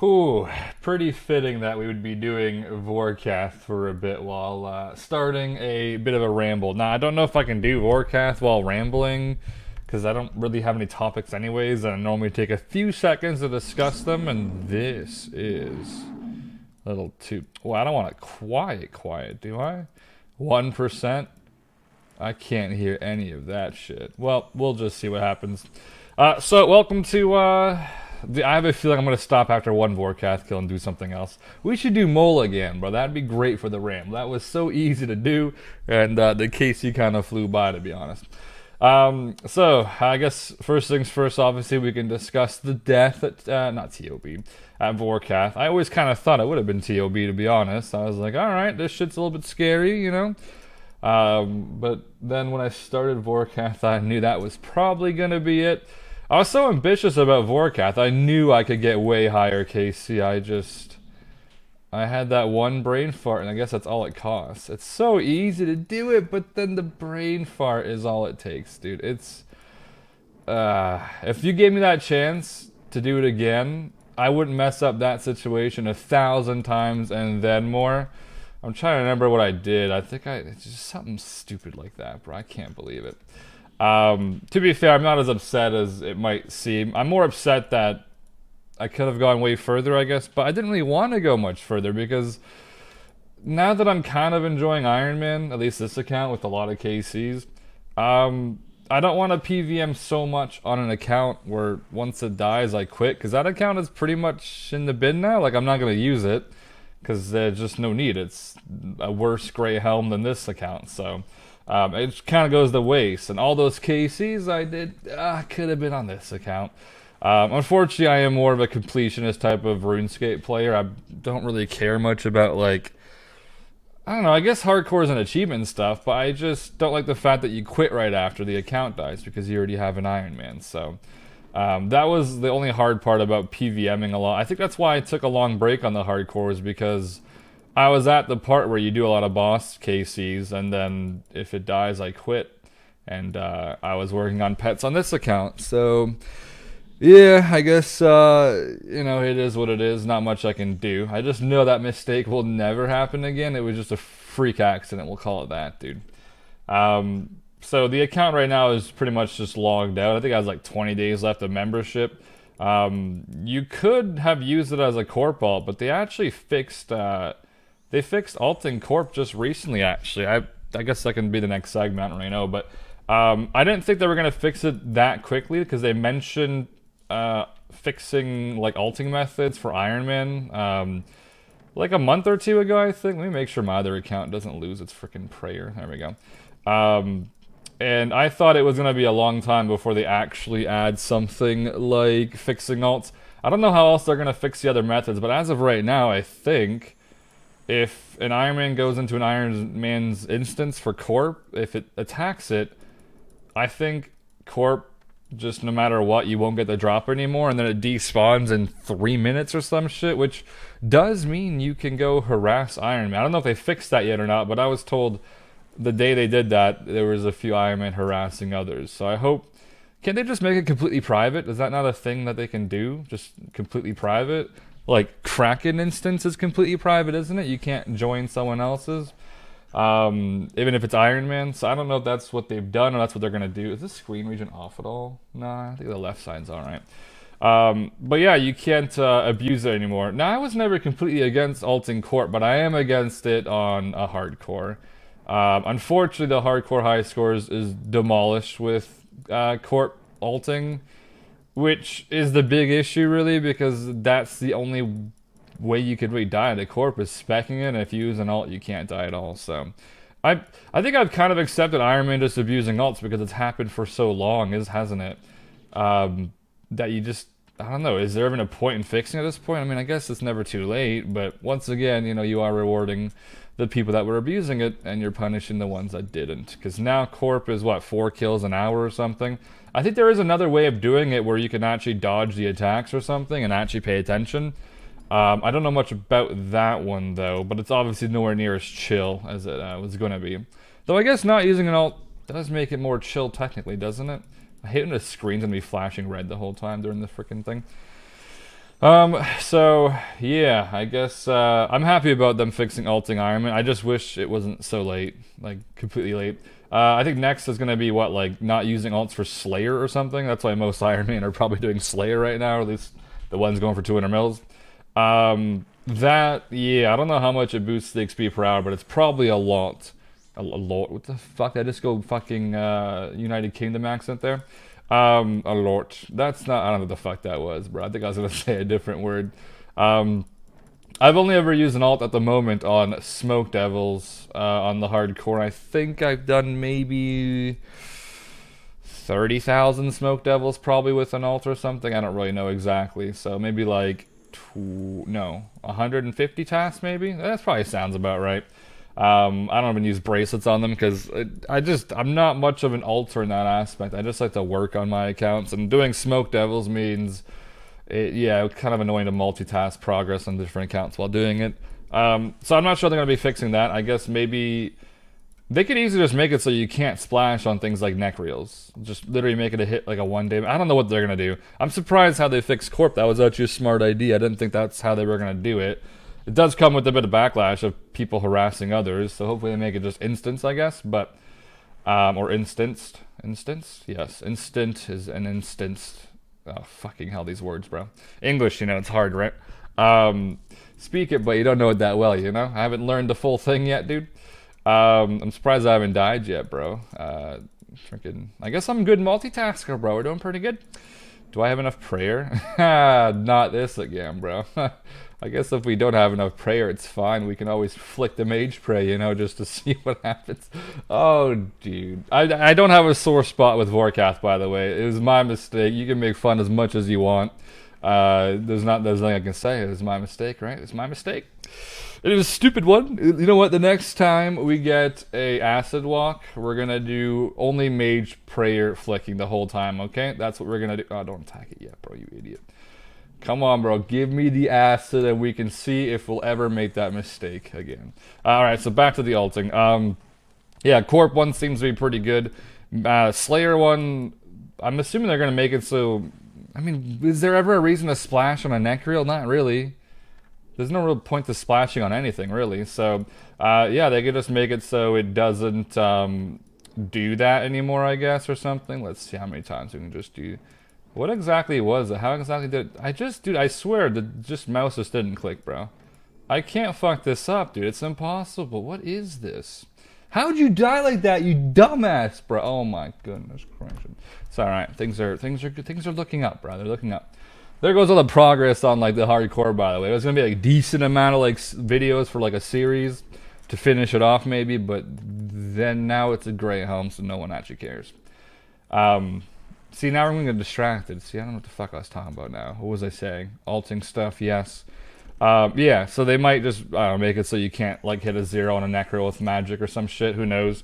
Whew, pretty fitting that we would be doing Vorkath for a bit while starting a bit of a ramble. Now, I don't know if I can do Vorkath while rambling, because I don't really have any topics anyways, and I normally take a few seconds to discuss them, and this is a little too... Well, I don't want it quiet, do I? 1%? I can't hear any of that shit. Well, we'll just see what happens. So, welcome to... I have a feeling I'm going to stop after one Vorkath kill and do something else. We should do Mole again, bro. That'd be great for the Ramble. That was so easy to do, and the KC kind of flew by, to be honest. So, I guess first things first, obviously, we can discuss the death at, not TOB, at Vorkath. I always kind of thought it would have been TOB, to be honest. I was like, alright, this shit's a little bit scary, you know? But then when I started Vorkath, I knew that was probably going to be it. I was so ambitious about Vorkath, I knew I could get way higher KC, I had that one brain fart, and I guess that's all it costs. It's so easy to do it, but then the brain fart is all it takes, dude. It's, if you gave me that chance to do it again, I wouldn't mess up that situation 1,000 times and then more. I'm trying to remember what I did. I think it's just something stupid like that, bro. I can't believe it. To be fair, I'm not as upset as it might seem. I'm more upset that I could have gone way further, I guess, but I didn't really want to go much further because now that I'm kind of enjoying Iron Man, at least this account with a lot of KCs, I don't want to PVM so much on an account where once it dies, I quit, because that account is pretty much in the bin now. Like, I'm not going to use it because there's just no need. It's a worse gray helm than this account, so... it kind of goes to waste, and all those KCs I did could have been on this account. Unfortunately, I am more of a completionist type of RuneScape player. I don't really care much about, like, I don't know, I guess hardcore is an achievement and stuff, but I just don't like the fact that you quit right after the account dies because you already have an Iron Man, so... that was the only hard part about PVMing a lot. I think that's why I took a long break on the hardcores, because... I was at the part where you do a lot of boss KCs, and then if it dies, I quit. And I was working on pets on this account, so yeah, I guess, you know, it is what it is. Not much I can do. I just know that mistake will never happen again. It was just a freak accident, we'll call it that, dude. So the account right now is pretty much just logged out. I think I has like 20 days left of membership. You could have used it as a corp alt, but they actually fixed... They fixed Alting Corp just recently, actually. I guess that can be the next segment, I don't really know. But I didn't think they were going to fix it that quickly, because they mentioned fixing like alting methods for Iron Man like a month or two ago, I think. Let me make sure my other account doesn't lose its freaking prayer. There we go. And I thought it was going to be a long time before they actually add something like fixing alts. I don't know how else they're going to fix the other methods, but as of right now, I think... if an Iron Man goes into an Iron Man's instance for Corp, if it attacks it, I think Corp, just no matter what, you won't get the drop anymore, and then it despawns in 3 minutes or some shit, which does mean you can go harass Iron Man. I don't know if they fixed that yet or not, but I was told the day they did that, there was a few Iron Man harassing others. So I hope... Can't they just make it completely private? Is that not a thing that they can do? Just completely private? Like, Kraken instance is completely private, isn't it? You can't join someone else's, even if it's Iron Man. So I don't know if that's what they've done or that's what they're going to do. Is this screen region off at all? Nah, I think the left side's alright. But yeah, you can't abuse it anymore. Now, I was never completely against alting Corp, but I am against it on a hardcore. Unfortunately, the hardcore high scores is demolished with Corp alting, which is the big issue, really, because that's the only way you could really die at a corp is specking it, and if you use an alt, you can't die at all, so... I think I've kind of accepted Iron Man just abusing alts because it's happened for so long, hasn't it? That you just... I don't know, is there even a point in fixing it at this point? I mean, I guess it's never too late, but once again, you know, you are rewarding the people that were abusing it, and you're punishing the ones that didn't. Because now Corp is, what, 4 kills an hour or something? I think there is another way of doing it where you can actually dodge the attacks or something and actually pay attention. I don't know much about that one, though, but it's obviously nowhere near as chill as it was going to be. Though I guess not using an alt does make it more chill technically, doesn't it? I hate when the screen's going to be flashing red the whole time during the freaking thing. So yeah, I guess I'm happy about them fixing alting Iron Man. I just wish it wasn't so late, like completely late. I think next is gonna be what, like not using alts for Slayer or something. That's why most Iron Man are probably doing Slayer right now, or at least the ones going for 200 mils. That yeah, I don't know how much it boosts the XP per hour, but it's probably a lot. A lot. What the fuck? Did I just go fucking United Kingdom accent there? A lot. That's not. I don't know what the fuck that was, bro. I think I was gonna say a different word. I've only ever used an alt at the moment on Smoke Devils on the hardcore. I think I've done maybe 30,000 Smoke Devils probably with an alt or something. I don't really know exactly. So maybe like 150 tasks maybe. That probably sounds about right. I don't even use bracelets on them because I'm not much of an alter in that aspect. I just like to work on my accounts, and doing Smoke Devils means, it's kind of annoying to multitask progress on different accounts while doing it. So I'm not sure they're going to be fixing that. I guess maybe they could easily just make it so you can't splash on things like neck reels. Just literally make it a hit like a 1 day. I don't know what they're going to do. I'm surprised how they fixed Corp. That was actually a smart idea. I didn't think that's how they were going to do it. It does come with a bit of backlash of people harassing others, so hopefully they make it just instance, I guess, but, or instanced. Instance? Yes, instant is an instance. Oh, fucking hell, these words, bro. English, it's hard, right? Speak it, but you don't know it that well, I haven't learned the full thing yet, dude. I'm surprised I haven't died yet, bro. I guess I'm a good multitasker, bro. We're doing pretty good. Do I have enough prayer? Not this again, bro. I guess if we don't have enough prayer, it's fine. We can always flick the mage pray, just to see what happens. Oh, dude. I don't have a sore spot with Vorkath, by the way. It was my mistake. You can make fun as much as you want. There's nothing I can say. It was my mistake, right? It's my mistake. It was a stupid one. You know what? The next time we get a acid walk, we're gonna do only mage prayer flicking the whole time, okay? That's what we're gonna do. Oh, don't attack it yet, bro, you idiot. Come on, bro. Give me the acid and we can see if we'll ever make that mistake again. Alright, so back to the alting. Yeah, Corp 1 seems to be pretty good. Slayer 1, I'm assuming they're going to make it so... I mean, is there ever a reason to splash on a neck reel? Not really. There's no real point to splashing on anything, really. So, yeah, they could just make it so it doesn't do that anymore, I guess, or something. Let's see how many times we can just do... What exactly was it? How exactly did it? Dude, I swear, mouse just didn't click, bro. I can't fuck this up, dude. It's impossible. What is this? How'd you die like that, you dumbass, bro? Oh my goodness gracious. It's alright. Things are looking up, bro. They're looking up. There goes all the progress on like the hardcore, by the way. There's gonna be like a decent amount of like videos for like a series to finish it off, maybe, but then now it's a gray home, so no one actually cares. See, now we're going to get distracted. See, I don't know what the fuck I was talking about now. What was I saying? Alting stuff, yes. Yeah, so they might just make it so you can't like hit a 0 on a necro with magic or some shit. Who knows?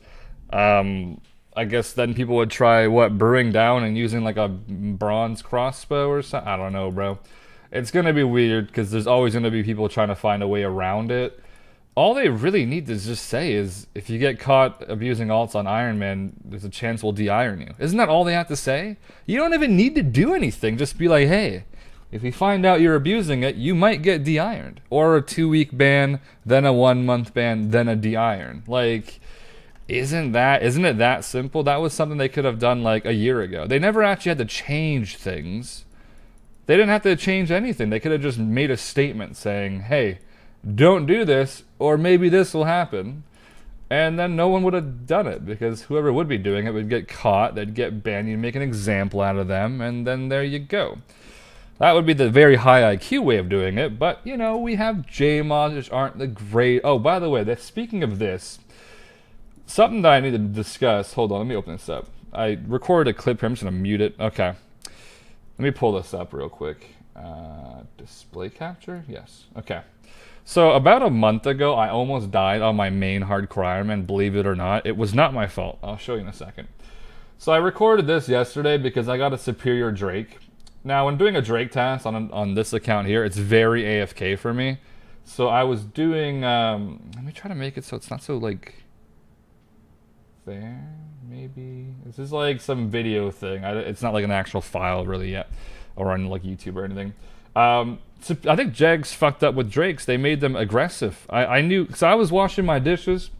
I guess then people would try, brewing down and using like a bronze crossbow or something. I don't know, bro. It's going to be weird because there's always going to be people trying to find a way around it. All they really need to just say is, if you get caught abusing alts on Iron Man, there's a chance we'll de-iron you. Isn't that all they have to say? You don't even need to do anything. Just be like, hey, if we find out you're abusing it, you might get de-ironed. Or a 2-week ban, then a 1-month ban, then a de-iron. Like, isn't it that simple? That was something they could have done like a year ago. They never actually had to change things. They didn't have to change anything. They could have just made a statement saying, hey, don't do this, or maybe this will happen. And then no one would have done it, because whoever would be doing it would get caught, they'd get banned, you'd make an example out of them, and then there you go. That would be the very high IQ way of doing it, but, we have JMods, which aren't the great... Oh, by the way, speaking of this, something that I need to discuss... Hold on, let me open this up. I recorded a clip here, I'm just going to mute it. Okay. Let me pull this up real quick. Display capture? Yes. Okay. So about a month ago, I almost died on my main hardcore Iron Man, believe it or not. It was not my fault. I'll show you in a second. So I recorded this yesterday because I got a superior Drake. Now, when doing a Drake task on this account here, it's very AFK for me. So I was doing... let me try to make it so it's not so, like... There, maybe? This is like some video thing. It's not like an actual file really yet. Or on like YouTube or anything. I think Jags fucked up with Drakes. They made them aggressive. I knew, so I was washing my dishes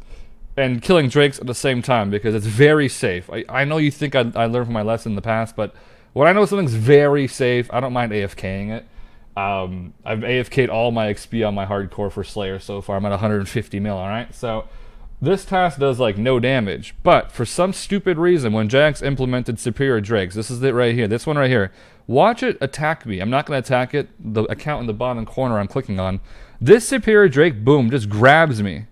and killing Drakes at the same time because it's very safe. I know you think I learned from my lesson in the past, but when I know something's very safe, I don't mind AFKing it. I've AFK'd all my XP on my hardcore for Slayer so far. I'm at 150 mil, alright? So this task does like no damage, but for some stupid reason, when Jax implemented Superior Drakes, this is it right here, this one right here, watch it attack me. I'm not going to attack it, the account in the bottom corner I'm clicking on. This Superior Drake, boom, just grabs me.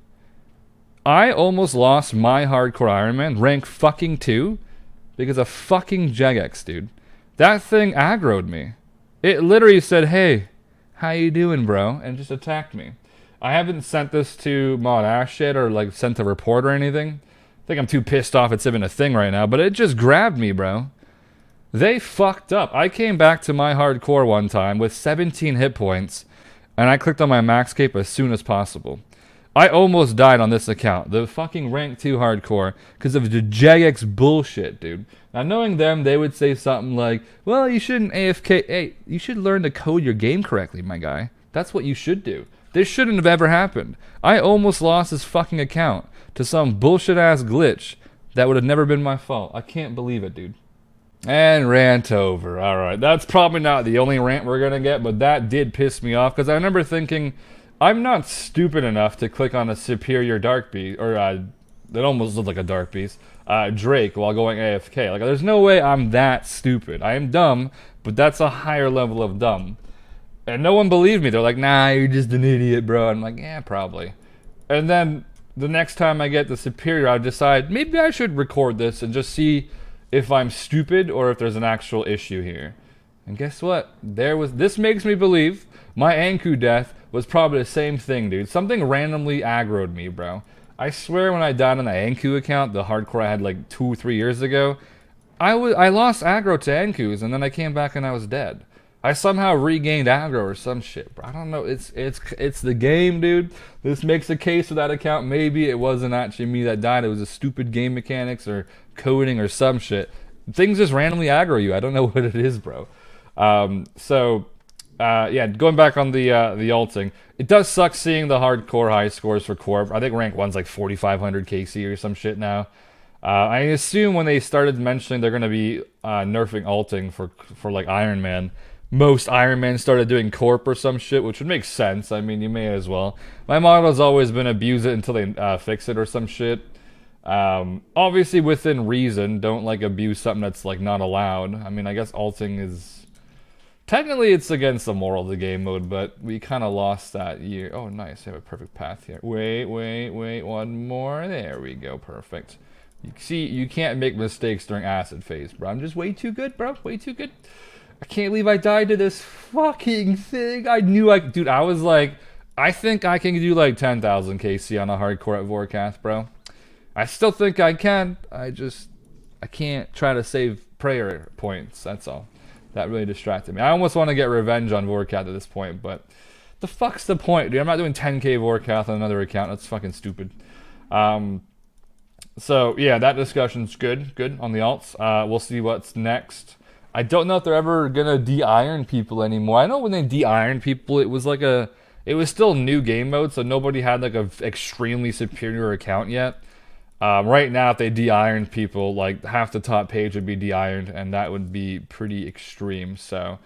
I almost lost my hardcore Iron Man, rank fucking 2, because of fucking Jagex, dude. That thing aggroed me. It literally said, hey, how you doing, bro? And just attacked me. I haven't sent this to Mod Ash yet or like sent a report or anything. I think I'm too pissed off it's even a thing right now, but it just grabbed me, bro. They fucked up. I came back to my hardcore one time with 17 hit points, and I clicked on my max cape as soon as possible. I almost died on this account, the fucking rank 2 hardcore, because of the Jagex bullshit, dude. Now, knowing them, they would say something like, well, you shouldn't AFK. Hey, you should learn to code your game correctly, my guy. That's what you should do. This shouldn't have ever happened. I almost lost this fucking account to some bullshit-ass glitch that would have never been my fault. I can't believe it, dude. And rant over. Alright, that's probably not the only rant we're gonna get, but that did piss me off, because I remember thinking, I'm not stupid enough to click on a superior dark beast, or it almost looked like a dark beast, Drake while going AFK. Like, there's no way I'm that stupid. I am dumb, but that's a higher level of dumb. And no one believed me. They're like, nah, you're just an idiot, bro. I'm like, yeah, probably. And then the next time I get the superior, I decide maybe I should record this and just see if I'm stupid or if there's an actual issue here. And guess what? This makes me believe my Anku death was probably the same thing, dude. Something randomly aggroed me, bro. I swear when I died on the Anku account, the hardcore I had like 2 or 3 years ago, I lost aggro to Ankus, and then I came back and I was dead. I somehow regained aggro or some shit, bro. I don't know. It's the game, dude. This makes a case for that account. Maybe it wasn't actually me that died. It was a stupid game mechanics or coding or some shit. Things just randomly aggro you. I don't know what it is, bro. Yeah, going back on the ulting, it does suck seeing the hardcore high scores for Corp. I think rank 1's like 4,500 KC or some shit now. I assume when they started mentioning they're going to be nerfing ulting for like Iron Man, most Iron Man started doing Corp or some shit, which would make sense. I mean, you may as well. My motto has always been abuse it until they fix it or some shit. Obviously within reason, don't like abuse something that's like not allowed. I mean, I guess ulting is... Technically it's against the moral of the game mode, but we kind of lost that year. Oh, nice. I have a perfect path here. Wait, one more. There we go. Perfect. You see, you can't make mistakes during acid phase, bro. I'm just way too good, bro. Way too good. I can't believe I died to this fucking thing. I knew I... Dude, I was like... I think I can do like 10,000 KC on a hardcore at Vorkath, bro. I still think I can. I can't try to save prayer points. That's all. That really distracted me. I almost want to get revenge on Vorkath at this point, but... The fuck's the point, dude? I'm not doing 10k Vorkath on another account. That's fucking stupid. So, yeah, that discussion's good. Good on the alts. We'll see what's next. I don't know if they're ever gonna de-iron people anymore. I know when they de-ironed people, it was like it was still new game mode, so nobody had like a extremely superior account yet. Right now, if they de-ironed people, like half the top page would be de-ironed, and that would be pretty extreme. So,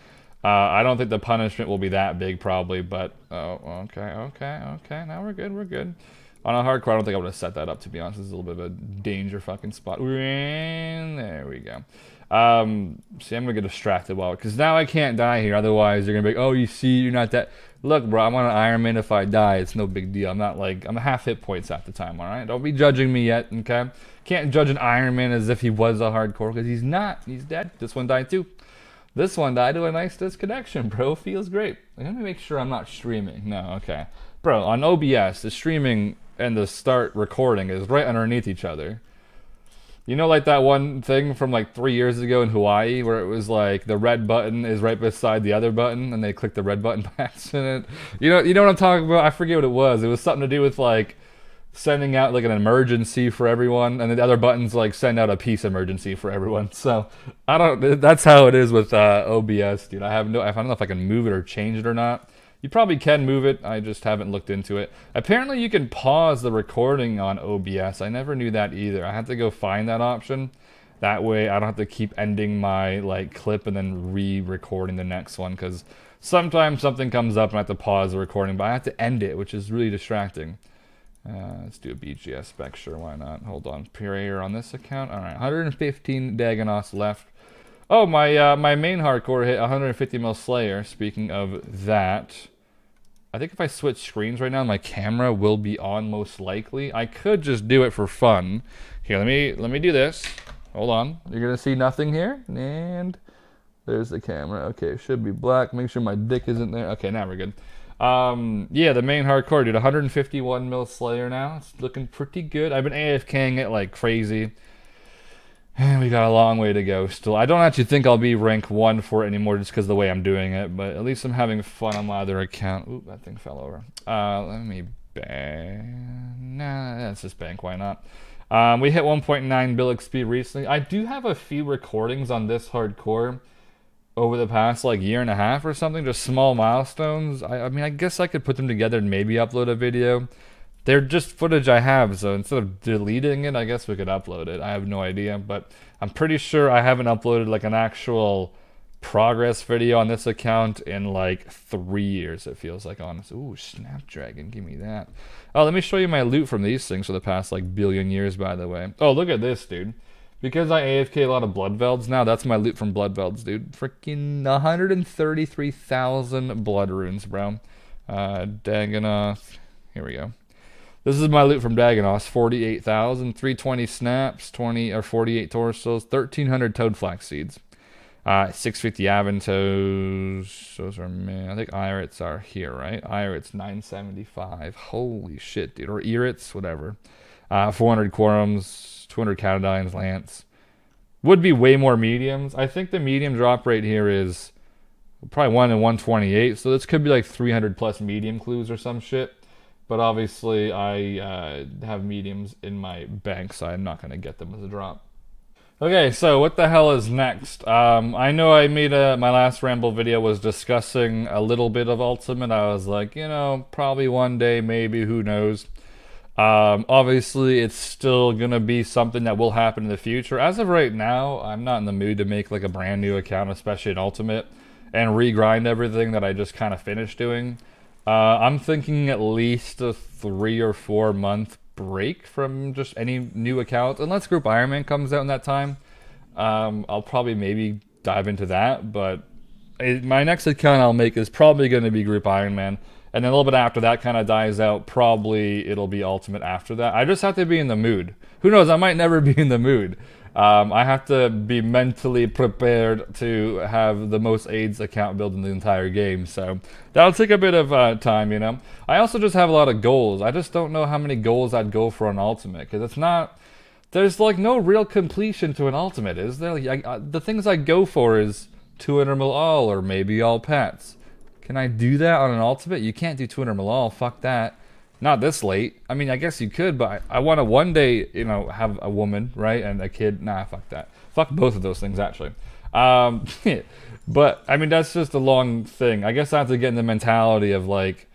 I don't think the punishment will be that big, probably. But okay. Now we're good. On a hardcore, I don't think I would have set that up, to be honest. This is a little bit of a danger fucking spot. There we go. See, I'm gonna get distracted because now I can't die here. Otherwise, you're gonna be like, oh, you see, you're not that. Look, bro, I'm on an Iron Man. If I die, it's no big deal. I'm not like, I'm a half hit points half the time, alright? Don't be judging me yet, okay? Can't judge an Iron Man as if he was a hardcore, because he's not. He's dead. This one died too. This one died to a nice disconnection, bro. Feels great. Let me make sure I'm not streaming. No, okay. Bro, on OBS, the streaming and the start recording is right underneath each other. You know, like that one thing from like 3 years ago in Hawaii where it was like the red button is right beside the other button and they click the red button by accident? You know what I'm talking about? I forget what it was. It was something to do with like sending out like an emergency for everyone, and then the other buttons like send out a peace emergency for everyone. So I don't. That's how it is with OBS, dude. I don't know if I can move it or change it or not. You probably can move it. I just haven't looked into it. Apparently, you can pause the recording on OBS. I never knew that either. I had to go find that option. That way, I don't have to keep ending my like clip and then re-recording the next one, because sometimes something comes up and I have to pause the recording, but I have to end it, which is really distracting. Let's do a BGS spec, sure, why not? Hold on, prayer on this account. All right, 115 Dagonos left. Oh, my main hardcore hit 150 mil Slayer. Speaking of that, I think if I switch screens right now, my camera will be on most likely. I could just do it for fun. Here, let me do this. Hold on, you're gonna see nothing here, and there's the camera. Okay, it should be black. Make sure my dick isn't there. Okay, now we're good. Yeah, the main hardcore, dude, 151 mil Slayer now. It's looking pretty good. I've been AFKing it like crazy. And we got a long way to go still. I don't actually think I'll be rank 1 for it anymore just because of the way I'm doing it, but at least I'm having fun on my other account. Ooh, that thing fell over. Let me bank. Nah, let's just bank. Why not? We hit 1.9 bill XP recently. I do have a few recordings on this hardcore over the past like year and a half or something, just small milestones. I mean, I guess I could put them together and maybe upload a video. They're just footage I have, so instead of deleting it, I guess we could upload it. I have no idea, but I'm pretty sure I haven't uploaded like an actual progress video on this account in like 3 years, it feels like, honestly. Ooh, Snapdragon, give me that. Oh, let me show you my loot from these things for the past like billion years, by the way. Oh, look at this, dude. Because I AFK a lot of Blood Velds now, that's my loot from Blood Velds, dude. Freaking 133,000 blood runes, bro. Dagonoth. Here we go. This is my loot from Dagonoth. 48,000, 320 snaps, 20 or 48 torsos, 1,300 toad flax seeds. 650 Aventos. Those are, man, I think Irits are here, right? Irits 975. Holy shit, dude. Or Irits, whatever. 400 Quorums, 200 Catadines, Lance. Would be way more mediums. I think the medium drop rate here is probably 1 in 128. So this could be like 300 plus medium clues or some shit. But obviously I have mediums in my bank, so I'm not going to get them as a drop. Okay, so what the hell is next? I know I made my last Ramble video was discussing a little bit of Ultimate. I was like, you know, probably one day, maybe, who knows. Obviously, it's still going to be something that will happen in the future. As of right now, I'm not in the mood to make like a brand new account, especially in Ultimate, and regrind everything that I just kind of finished doing. I'm thinking at least a 3 or 4 month break from just any new account, unless Group Iron Man comes out in that time. I'll probably maybe dive into that, but my next account I'll make is probably going to be Group Iron Man, and then a little bit after that kind of dies out, probably it'll be Ultimate after that. I just have to be in the mood. Who knows, I might never be in the mood. I have to be mentally prepared to have the most AIDS account build in the entire game, so that'll take a bit of time, you know. I also just have a lot of goals. I just don't know how many goals I'd go for an Ultimate, because it's not, there's like no real completion to an Ultimate, is there? Like, the things I go for is 200 mil all, or maybe all pets. Can I do that on an Ultimate? You can't do 200 mil all, fuck that. Not this late. I mean, I guess you could, but I want to one day, you know, have a woman, right, and a kid. Nah, fuck that. Fuck both of those things, actually. But, I mean, that's just a long thing. I guess I have to get in the mentality of, like,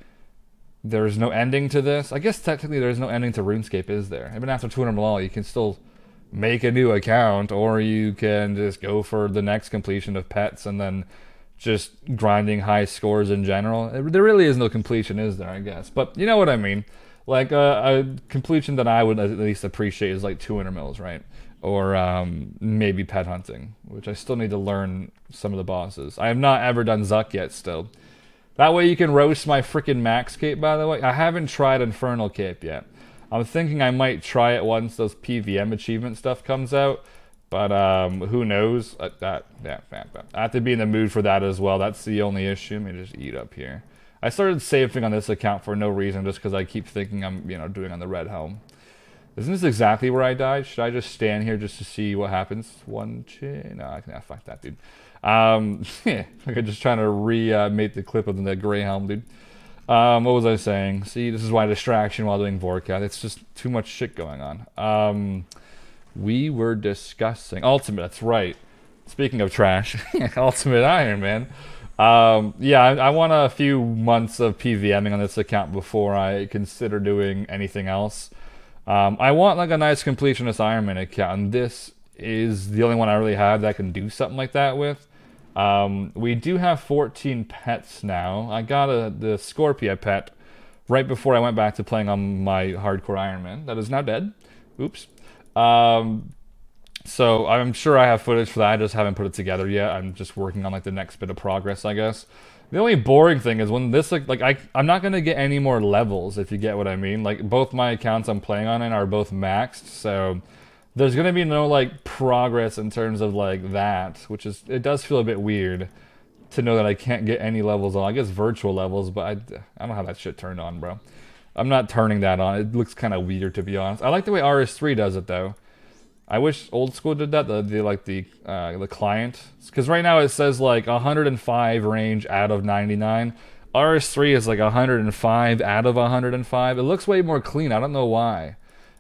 there's no ending to this. I guess technically there's no ending to RuneScape, is there? Even after 200 Malal, you can still make a new account, or you can just go for the next completion of pets and then just grinding high scores in general. There really is no completion, is there, I guess? But you know what I mean. Like, a completion that I would at least appreciate is like 200 mils, right? Or maybe pet hunting, which I still need to learn some of the bosses. I have not ever done Zuck yet still. That way you can roast my freaking Max Cape, by the way. I haven't tried Infernal Cape yet. I'm thinking I might try it once those PVM achievement stuff comes out. But who knows? I have to be in the mood for that as well. That's the only issue. Let me just eat up here. I started saving on this account for no reason, just because I keep thinking I'm, you know, doing on the red helm. Isn't this exactly where I died? Should I just stand here just to see what happens? One chin? No, I can fuck that, dude. Yeah, like I'm just trying to remake the clip of the gray helm, dude. What was I saying? See, this is why distraction while doing Vorkath. It's just too much shit going on. We were discussing Ultimate. That's right. Speaking of trash, Ultimate Iron Man. Yeah, I want a few months of PVMing on this account before I consider doing anything else. I want like a nice completionist Iron Man account, and this is the only one I really have that I can do something like that with. We do have 14 pets now. I got the Scorpia pet right before I went back to playing on my hardcore Iron Man. That is now dead. Oops. So I'm sure I have footage for that. I just haven't put it together yet. I'm just working on like the next bit of progress, I guess. The only boring thing is when this I'm not gonna get any more levels, if you get what I mean. Like both my accounts I'm playing on it are both maxed, so there's gonna be no like progress in terms of like that, which is, it does feel a bit weird to know that I can't get any levels on. I guess virtual levels, but I don't have that shit turned on, bro. I'm not turning that on. It looks kind of weird, to be honest. I like the way RS3 does it though. I wish old school did that. The client, because right now it says like 105 range out of 99. RS3 is like 105 out of 105. It looks way more clean. I don't know why.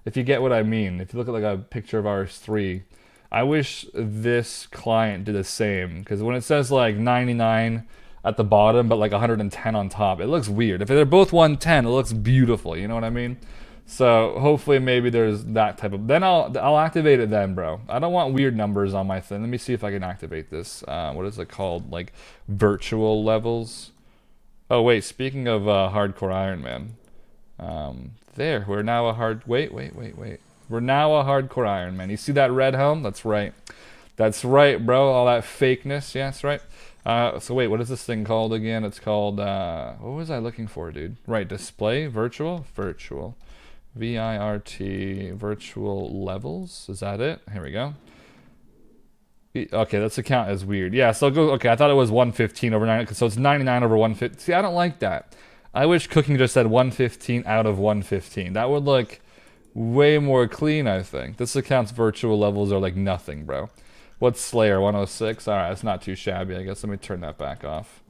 If you get what I mean. If you look at like a picture of RS3, I wish this client did the same, because when it says like 99 at the bottom but like 110 on top, it looks weird. If they're both 110, it looks beautiful. You know what I mean? So hopefully maybe there's that type of... Then I'll activate it then, bro. I don't want weird numbers on my thing. Let me see if I can activate this. What is it called? Like virtual levels? Oh wait, speaking of hardcore Iron Man. There, we're now a hard... Wait. We're now a hardcore Iron Man. You see that red helm? That's right. That's right, bro. All that fakeness. Yeah, that's right. So wait, what is this thing called again? It's called... what was I looking for, dude? Right, display? Virtual? Virtual. VIRT, virtual levels. Is that it? Here we go. Okay, this account is weird. Yeah, so go. Okay, I thought it was 115 over 9, so it's 99 over 150. See, I don't like that. I wish cooking just said 115 out of 115. That would look way more clean, I think. This account's virtual levels are like nothing, bro. What's Slayer? 106? Alright, it's not too shabby, I guess. Let me turn that back off.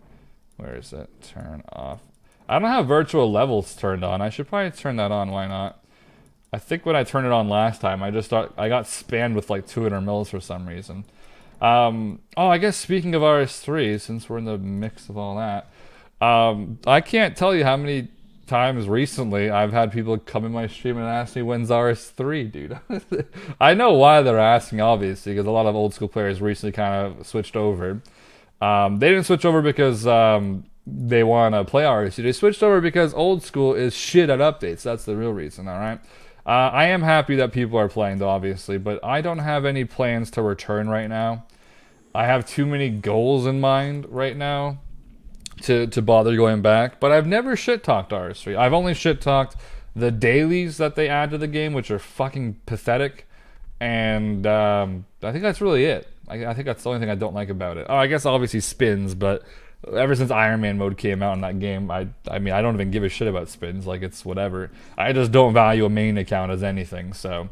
Where is it? Turn off. I don't have virtual levels turned on. I should probably turn that on. Why not? I think when I turned it on last time, I just thought I got spammed with like 200 mils for some reason. Oh, I guess speaking of RS3, since we're in the mix of all that, I can't tell you how many times recently I've had people come in my stream and ask me when's RS3, dude. I know why they're asking, obviously, because a lot of old school players recently kind of switched over. They didn't switch over because they want to play RS2. They switched over because old school is shit at updates. That's the real reason, alright? I am happy that people are playing, though, obviously, but I don't have any plans to return right now. I have too many goals in mind right now to bother going back, but I've never shit-talked RS3. I've only shit-talked the dailies that they add to the game, which are fucking pathetic, and I think that's really it. I think that's the only thing I don't like about it. Oh, I guess obviously spins, but ever since Iron Man mode came out in that game, I mean, I don't even give a shit about spins. Like, it's whatever. I just don't value a main account as anything, so...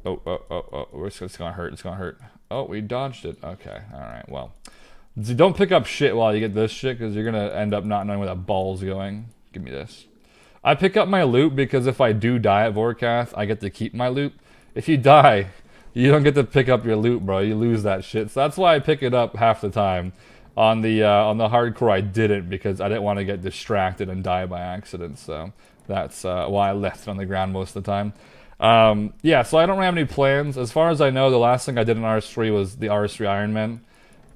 Oh, it's gonna hurt, it's gonna hurt. Oh, we dodged it. Okay, alright, well. Don't pick up shit while you get this shit, because you're gonna end up not knowing where that ball's going. Give me this. I pick up my loot because if I do die at Vorkath, I get to keep my loot. If you die, you don't get to pick up your loot, bro. You lose that shit. So that's why I pick it up half the time. On the hardcore, I didn't, because I didn't want to get distracted and die by accident. So that's why I left it on the ground most of the time. Yeah, so I don't have any plans. As far as I know, the last thing I did in RS3 was the RS3 Iron Man.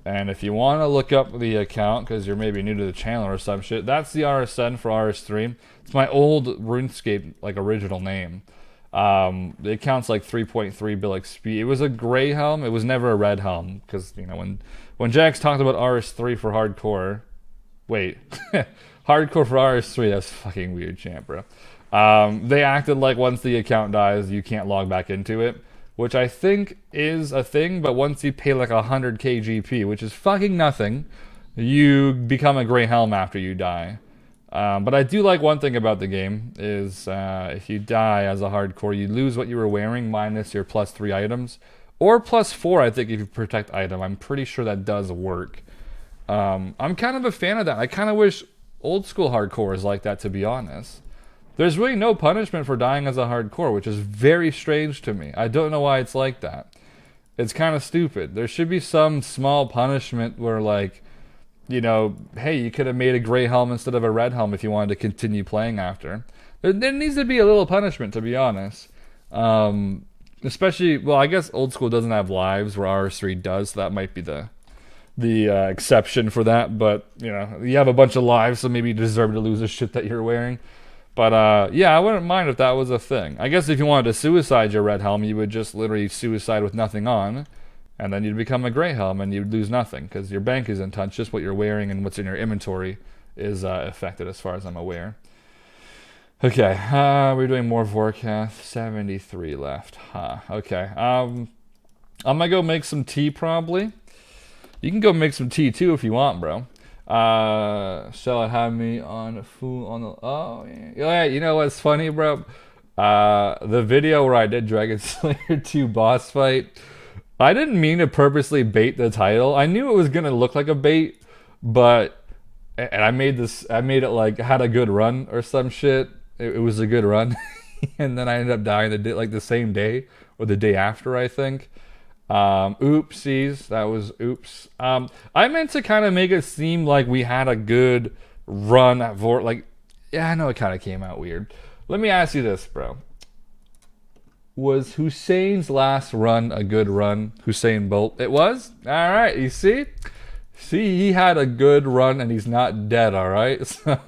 And if you want to look up the account, because you're maybe new to the channel or some shit, that's the RSN for RS3. It's my old RuneScape, like, original name. The account's like 3.3 bill XP. It was a gray helm. It was never a red helm, because, you know, when Jax talked about RS3 for hardcore... Wait. Hardcore for RS3, that's fucking weird, champ, bro. They acted like once the account dies, you can't log back into it, which I think is a thing, but once you pay like 100k GP, which is fucking nothing, you become a gray helm after you die. But I do like one thing about the game, is if you die as a hardcore, you lose what you were wearing minus your +3 items. Or +4, I think, if you protect item. I'm pretty sure that does work. I'm kind of a fan of that. I kind of wish old school hardcore is like that, to be honest. There's really no punishment for dying as a hardcore, which is very strange to me. I don't know why it's like that. It's kind of stupid. There should be some small punishment where, like, you know, hey, you could have made a gray helm instead of a red helm if you wanted to continue playing after. There needs to be a little punishment, to be honest. Especially, well, I guess old school doesn't have lives where RS3 does, so that might be the exception for that. But, you know, you have a bunch of lives, so maybe you deserve to lose the shit that you're wearing. But, yeah, I wouldn't mind if that was a thing. I guess if you wanted to suicide your red helm, you would just literally suicide with nothing on. And then you'd become a gray helm and you'd lose nothing because your bank isn't touched. Just what you're wearing and what's in your inventory is affected as far as I'm aware. Okay, we're doing more Vorkath. 73 left. Okay. I'm going to go make some tea probably. You can go make some tea too if you want, bro. Shall it have me on full on the... Oh, yeah. You know what's funny, bro? The video where I did Dragon Slayer 2 boss fight... I didn't mean to purposely bait the title. I knew it was gonna look like a bait, but I made it like had a good run or some shit. It was a good run, and then I ended up dying the same day or the day after, I think. Oopsies, that was oops. I meant to kind of make it seem like we had a good run at yeah, I know it kind of came out weird. Let me ask you this, bro. Was Hussein's last run a good run? Usain Bolt? It was? Alright, you see? See, he had a good run and he's not dead, alright? So,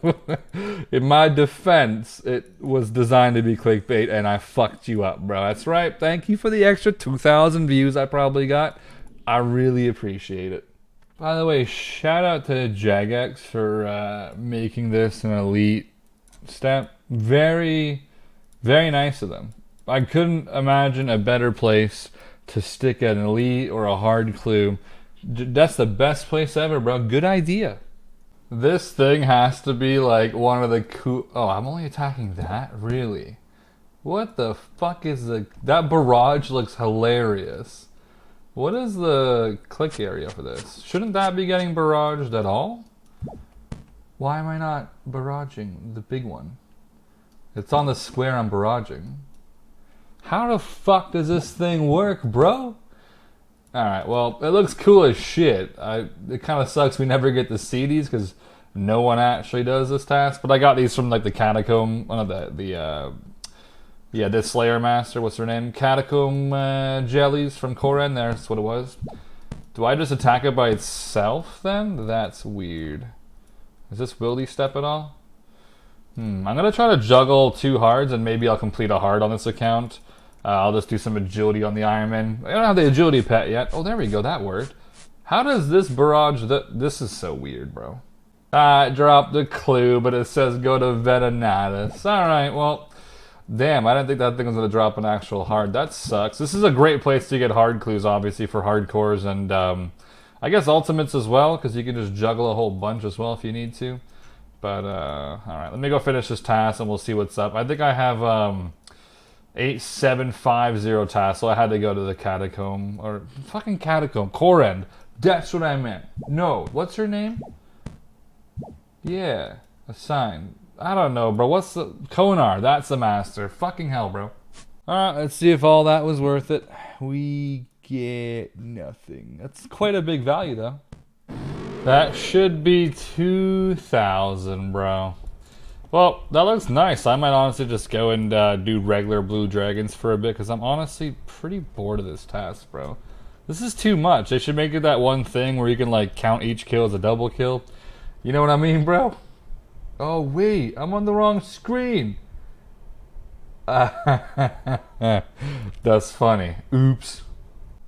in my defense, it was designed to be clickbait and I fucked you up, bro. That's right. Thank you for the extra 2,000 views I probably got. I really appreciate it. By the way, shout out to Jagex for making this an elite step. Very, very nice of them. I couldn't imagine a better place to stick an elite or a hard clue. That's the best place ever, bro. Good idea. This thing has to be like one of the cool... Oh, I'm only attacking that? Really? What the fuck is that barrage looks hilarious. What is the click area for this? Shouldn't that be getting barraged at all? Why am I not barraging the big one? It's on the square I'm barraging. How the fuck does this thing work, bro? Alright, well, it looks cool as shit. It kind of sucks we never get to see these because no one actually does this task. But I got these from like the Catacomb, one of the Slayer Master, what's her name? Catacomb jellies from Koren, that's what it was. Do I just attack it by itself then? That's weird. Is this wildy step at all? I'm gonna try to juggle 2 hards and maybe I'll complete a hard on this account. I'll just do some agility on the Ironman. I don't have the agility pet yet. Oh, there we go, that worked. How does this barrage... This is so weird, bro. I dropped the clue, but it says go to Vetenatus. Alright, well... Damn, I didn't think that thing was going to drop an actual hard. That sucks. This is a great place to get hard clues, obviously, for hardcores. And I guess ultimates as well, because you can just juggle a whole bunch as well if you need to. But, alright, let me go finish this task and we'll see what's up. I think I have... 8750 task, so I had to go to the Catacomb, or fucking Catacomb, Koren. That's what I meant. No, what's her name? Yeah, assign. I don't know, bro. What's the Konar? That's the master. Fucking hell, bro. All right, let's see if all that was worth it. We get nothing. That's quite a big value, though. That should be 2,000, bro. Well, that looks nice. I might honestly just go and do regular blue dragons for a bit, because I'm honestly pretty bored of this task, bro. This is too much. They should make it that one thing where you can, like, count each kill as a double kill. You know what I mean, bro? Oh, wait. I'm on the wrong screen. That's funny. Oops.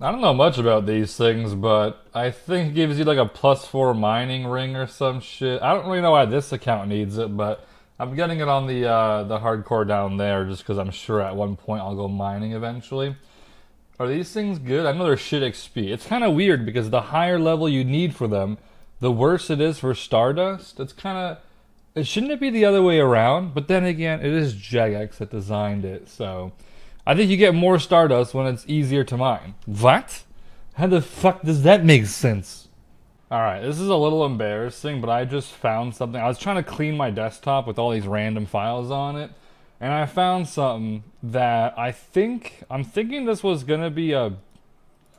I don't know much about these things, but I think it gives you, like, a +4 mining ring or some shit. I don't really know why this account needs it, but... I'm getting it on the hardcore down there just because I'm sure at one point I'll go mining eventually. Are these things good? I know they're shit XP. It's kind of weird because the higher level you need for them, the worse it is for Stardust. It's kind of... Shouldn't it be the other way around? But then again, it is Jagex that designed it, so... I think you get more Stardust when it's easier to mine. What? How the fuck does that make sense? All right, this is a little embarrassing, but I just found something. I was trying to clean my desktop with all these random files on it, and I found something that I'm thinking this was gonna be a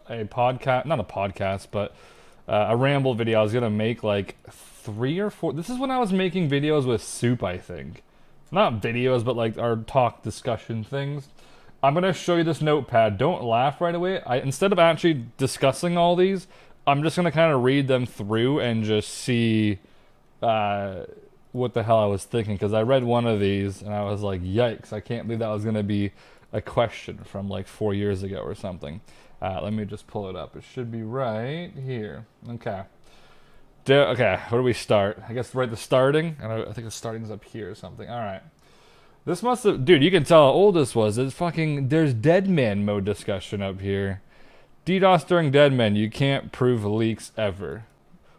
podcast, not a podcast, but a ramble video. I was gonna make like 3 or 4. This is when I was making videos with Soup, I think. Not videos, but like our talk discussion things. I'm gonna show you this notepad. Don't laugh right away. Instead of actually discussing all these, I'm just gonna kind of read them through and just see what the hell I was thinking. Because I read one of these and I was like, yikes! I can't believe that was gonna be a question from like 4 years ago or something. Let me just pull it up. It should be right here. Okay. Okay, where do we start? I guess right the starting. And I think the starting is up here or something. All right. This must have, dude. You can tell how old this was. It's fucking. There's Deadman mode discussion up here. DDoS during Deadman. You can't prove leaks ever.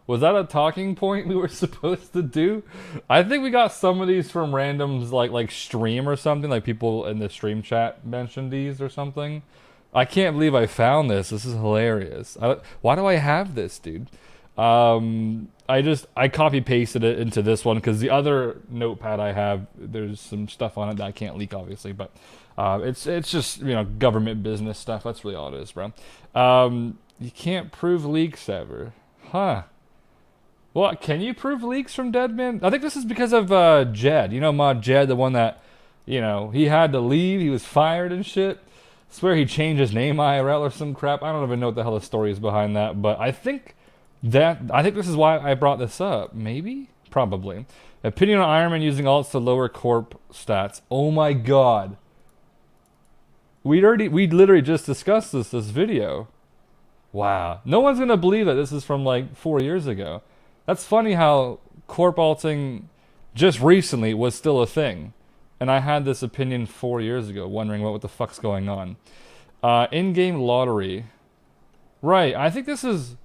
Was that a talking point we were supposed to do? I think we got some of these from randoms like stream or something. Like people in the stream chat mentioned these or something. I can't believe I found this. This is hilarious. Why do I have this, dude? I copy pasted it into this one because the other notepad I have, there's some stuff on it that I can't leak, obviously, but it's just, you know, government business stuff. That's really all it is, bro. You can't prove leaks ever, huh? Well, can you prove leaks from Deadman? I think this is because of Jed. You know, Mod Jed, the one that, you know, he had to leave. He was fired and shit. I swear he changed his name IRL or some crap. I don't even know what the hell the story is behind that, but I think this is why I brought this up. Maybe? Probably. Opinion on Iron Man using alts to lower corp stats. Oh my god. We literally just discussed this video. Wow. No one's gonna believe that this is from like 4 years ago. That's funny how corp alting just recently was still a thing. And I had this opinion 4 years ago, wondering what the fuck's going on. In-game lottery. Right, I think this is...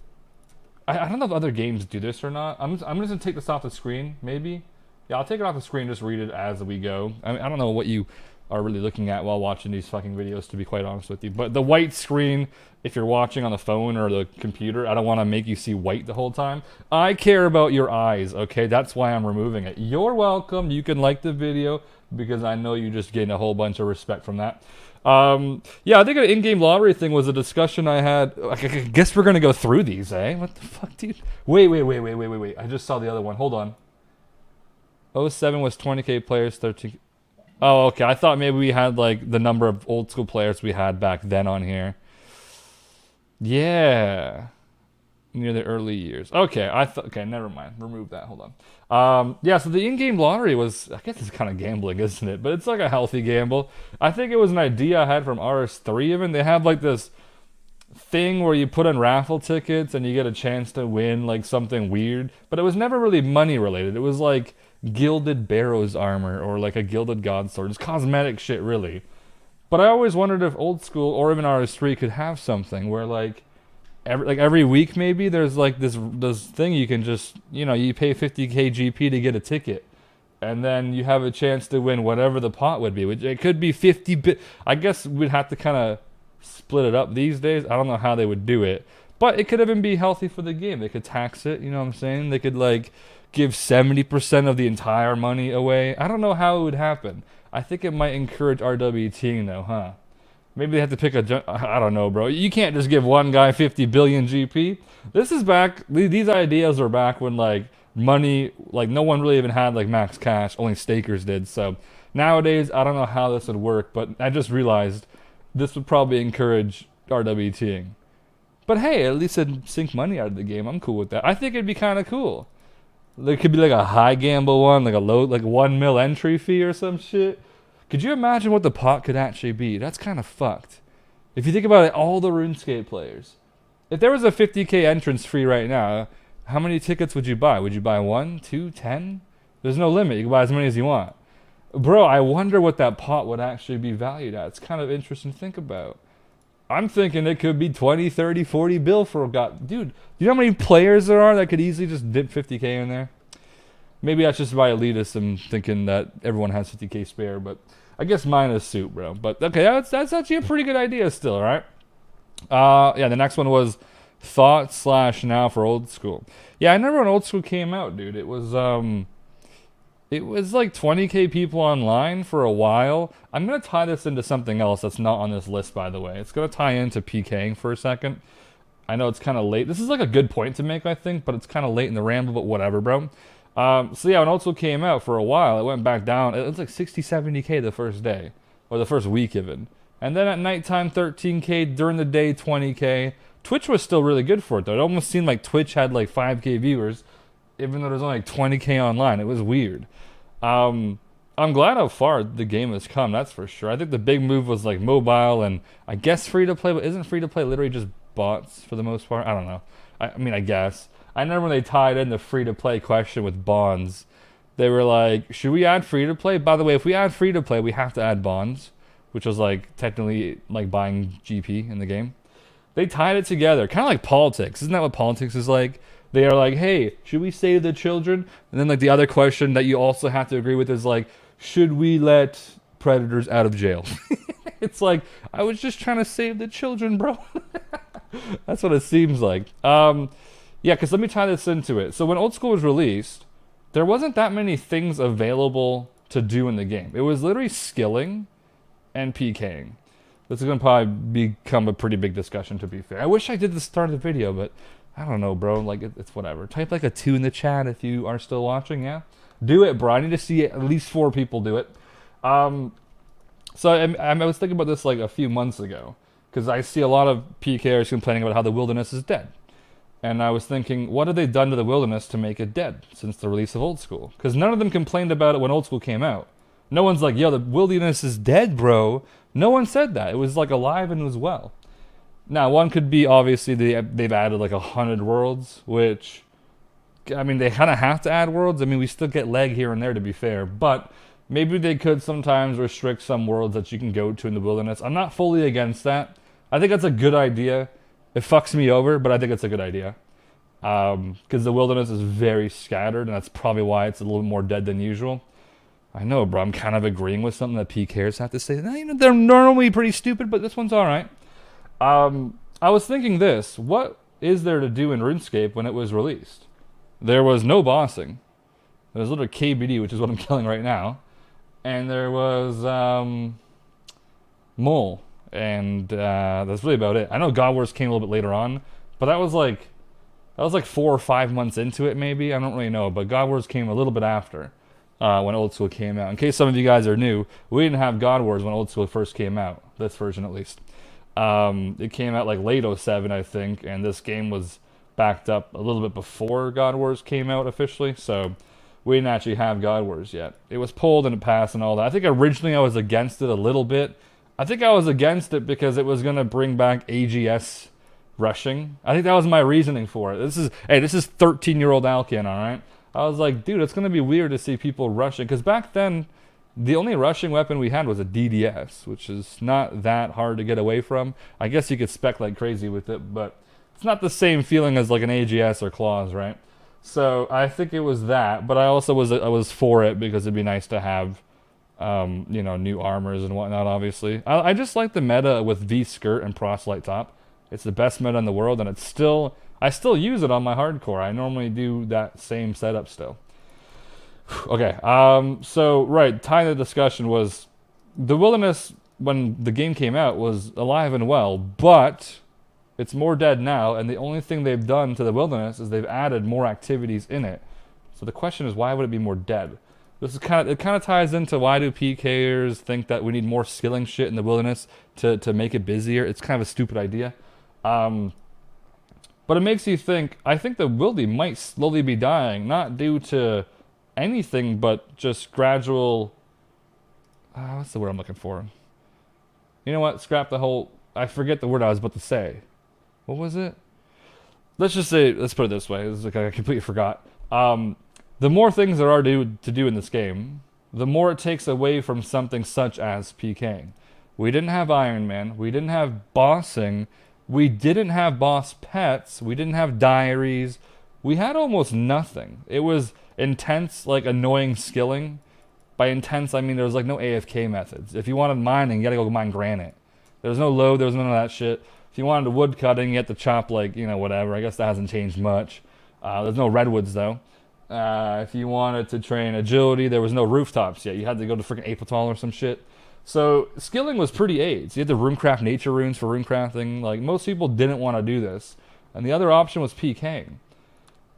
I don't know if other games do this or not. I'm just going to take this off the screen, maybe. Yeah, I'll take it off the screen, just read it as we go. I mean, I don't know what you are really looking at while watching these fucking videos, to be quite honest with you. But the white screen, if you're watching on the phone or the computer, I don't want to make you see white the whole time. I care about your eyes, okay? That's why I'm removing it. You're welcome. You can like the video because I know you just gained a whole bunch of respect from that. Yeah, I think an in-game lottery thing was a discussion I had. I guess we're gonna go through these, eh? What the fuck, dude? Wait. I just saw the other one. Hold on. 07 was 20k players, 13. Oh, okay. I thought maybe we had like the number of old school players we had back then on here. Yeah. Near the early years. Okay, okay, never mind. Remove that. Hold on. Yeah, so the in-game lottery was, I guess it's kind of gambling, isn't it? But it's like a healthy gamble. I think it was an idea I had from RS3 even. They have like this thing where you put in raffle tickets and you get a chance to win like something weird. But it was never really money related. It was like gilded Barrow's armor or like a gilded god sword. It's cosmetic shit, really. But I always wondered if old school or even RS3 could have something where like every week maybe there's like this thing you can just, you know, you pay 50k GP to get a ticket and then you have a chance to win whatever the pot would be, which it could be 50 bit. I guess we'd have to kind of split it up these days. I don't know how they would do it, but it could even be healthy for the game. They could tax it, you know what I'm saying? They could like give 70% of the entire money away. I don't know how it would happen. I think it might encourage RWTing though, huh? Maybe they have to pick I don't know, bro. You can't just give one guy 50 billion GP. This is back, these ideas were back when, like, money, like, no one really even had, like, max cash. Only stakers did. So, nowadays, I don't know how this would work, but I just realized this would probably encourage RWTing. But hey, at least it'd sink money out of the game. I'm cool with that. I think it'd be kind of cool. There could be, like, a high gamble one, like a low, like 1 mil entry fee or some shit. Could you imagine what the pot could actually be? That's kind of fucked. If you think about it, all the RuneScape players. If there was a 50k entrance fee right now, how many tickets would you buy? Would you buy 1, 2, 10? There's no limit. You can buy as many as you want. Bro, I wonder what that pot would actually be valued at. It's kind of interesting to think about. I'm thinking it could be 20, 30, 40 bill for a god. Dude, do you know how many players there are that could easily just dip 50k in there? Maybe that's just by elitist and thinking that everyone has 50k spare, but I guess mine is Soup, bro. But okay, that's actually a pretty good idea still, right? Yeah, the next one was thoughts / now for old school. Yeah, I remember when old school came out, dude. It was like 20k people online for a while. I'm gonna tie this into something else that's not on this list, by the way. It's gonna tie into PKing for a second. I know it's kind of late. This is like a good point to make, I think, but it's kind of late in the ramble, but whatever, bro. So yeah, when old school came out for a while, it went back down. It was like 60, 70k the first day, or the first week even. And then at nighttime, 13k, during the day, 20k. Twitch was still really good for it, though. It almost seemed like Twitch had like 5k viewers, even though there's only like 20k online. It was weird. I'm glad how far the game has come, that's for sure. I think the big move was like mobile and I guess free-to-play, but isn't free-to-play literally just bots for the most part? I don't know. I mean, I guess. I remember when they tied in the free-to-play question with bonds. They were like, should we add free-to-play? By the way, if we add free-to-play, we have to add bonds, which was like technically like buying GP in the game. They tied it together, kind of like politics. Isn't that what politics is like? They are like, hey, should we save the children? And then like the other question that you also have to agree with is like, should we let predators out of jail? It's like, I was just trying to save the children, bro. That's what it seems like. Yeah, because let me tie this into it. So when old school was released, there wasn't that many things available to do in the game. It was literally skilling and PKing. This is going to probably become a pretty big discussion, to be fair. I wish I did the start of the video, but I don't know, bro. Like, it's whatever. Type like a 2 in the chat if you are still watching, yeah? Do it, bro. I need to see at least 4 people do it. So I was thinking about this like a few months ago, because I see a lot of PKers complaining about how the wilderness is dead. And I was thinking, what have they done to the wilderness to make it dead since the release of old school? Because none of them complained about it when old school came out. No one's like, yo, the wilderness is dead, bro. No one said that. It was like alive and was well. Now, one could be obviously they've added like 100 worlds, which, I mean, they kind of have to add worlds. I mean, we still get lag here and there, to be fair, but maybe they could sometimes restrict some worlds that you can go to in the wilderness. I'm not fully against that. I think that's a good idea. It fucks me over, but I think it's a good idea. Because the wilderness is very scattered, and that's probably why it's a little more dead than usual. I know, bro, I'm kind of agreeing with something that PKers have to say. You know, they're normally pretty stupid, but this one's alright. I was thinking this. What is there to do in RuneScape when it was released? There was no bossing. There was a little KBD, which is what I'm killing right now. And there was Mole. And that's really about it. I know God Wars came a little bit later on, but that was like 4 or 5 months into it, maybe. I don't really know, but God Wars came a little bit after when Old School came out. In case some of you guys are new, we didn't have God Wars when Old School first came out. This version, at least. It came out like late 07, I think, and this game was backed up a little bit before God Wars came out officially, so we didn't actually have God Wars yet. It was pulled and it passed and all that. I think originally I was against it a little bit. I think I was against it because it was going to bring back AGS rushing. I think that was my reasoning for it. This is 13-year-old Alkan, alright? I was like, dude, it's going to be weird to see people rushing, because back then, the only rushing weapon we had was a DDS, which is not that hard to get away from. I guess you could spec like crazy with it, but it's not the same feeling as like an AGS or Claws, right? So I think it was that, but I also was for it because it'd be nice to have, you know, new armors and whatnot, obviously. I just like the meta with V-Skirt and Proselyte Top. It's the best meta in the world, and I still use it on my hardcore. I normally do that same setup still. Okay, so, right, tying the discussion was, the wilderness, when the game came out, was alive and well, but it's more dead now, and the only thing they've done to the wilderness is they've added more activities in it. So the question is, why would it be more dead? It kind of ties into why do PKers think that we need more skilling shit in the wilderness to make it busier. It's kind of a stupid idea. But it makes you think, I think the wildy might slowly be dying, not due to anything but just gradual, what's the word I'm looking for? You know what, scrap the whole, I forget the word I was about to say. What was it? Let's put it this way, this is like I completely forgot. The more things there are to do in this game, the more it takes away from something such as PKing. We didn't have Iron Man, we didn't have bossing, we didn't have boss pets, we didn't have diaries, we had almost nothing. It was intense, like annoying skilling. By intense, I mean there was like no AFK methods. If you wanted mining, you gotta go mine granite. There was no load, there was none of that shit. If you wanted wood cutting, you had to chop like, whatever. I guess that hasn't changed much. There's no redwoods though. If you wanted to train agility, there was no rooftops yet. You had to go to freaking Apatol or some shit. So skilling was pretty AIDS. You had to runecraft nature runes for runecrafting. Like, most people didn't want to do this. And the other option was PKing.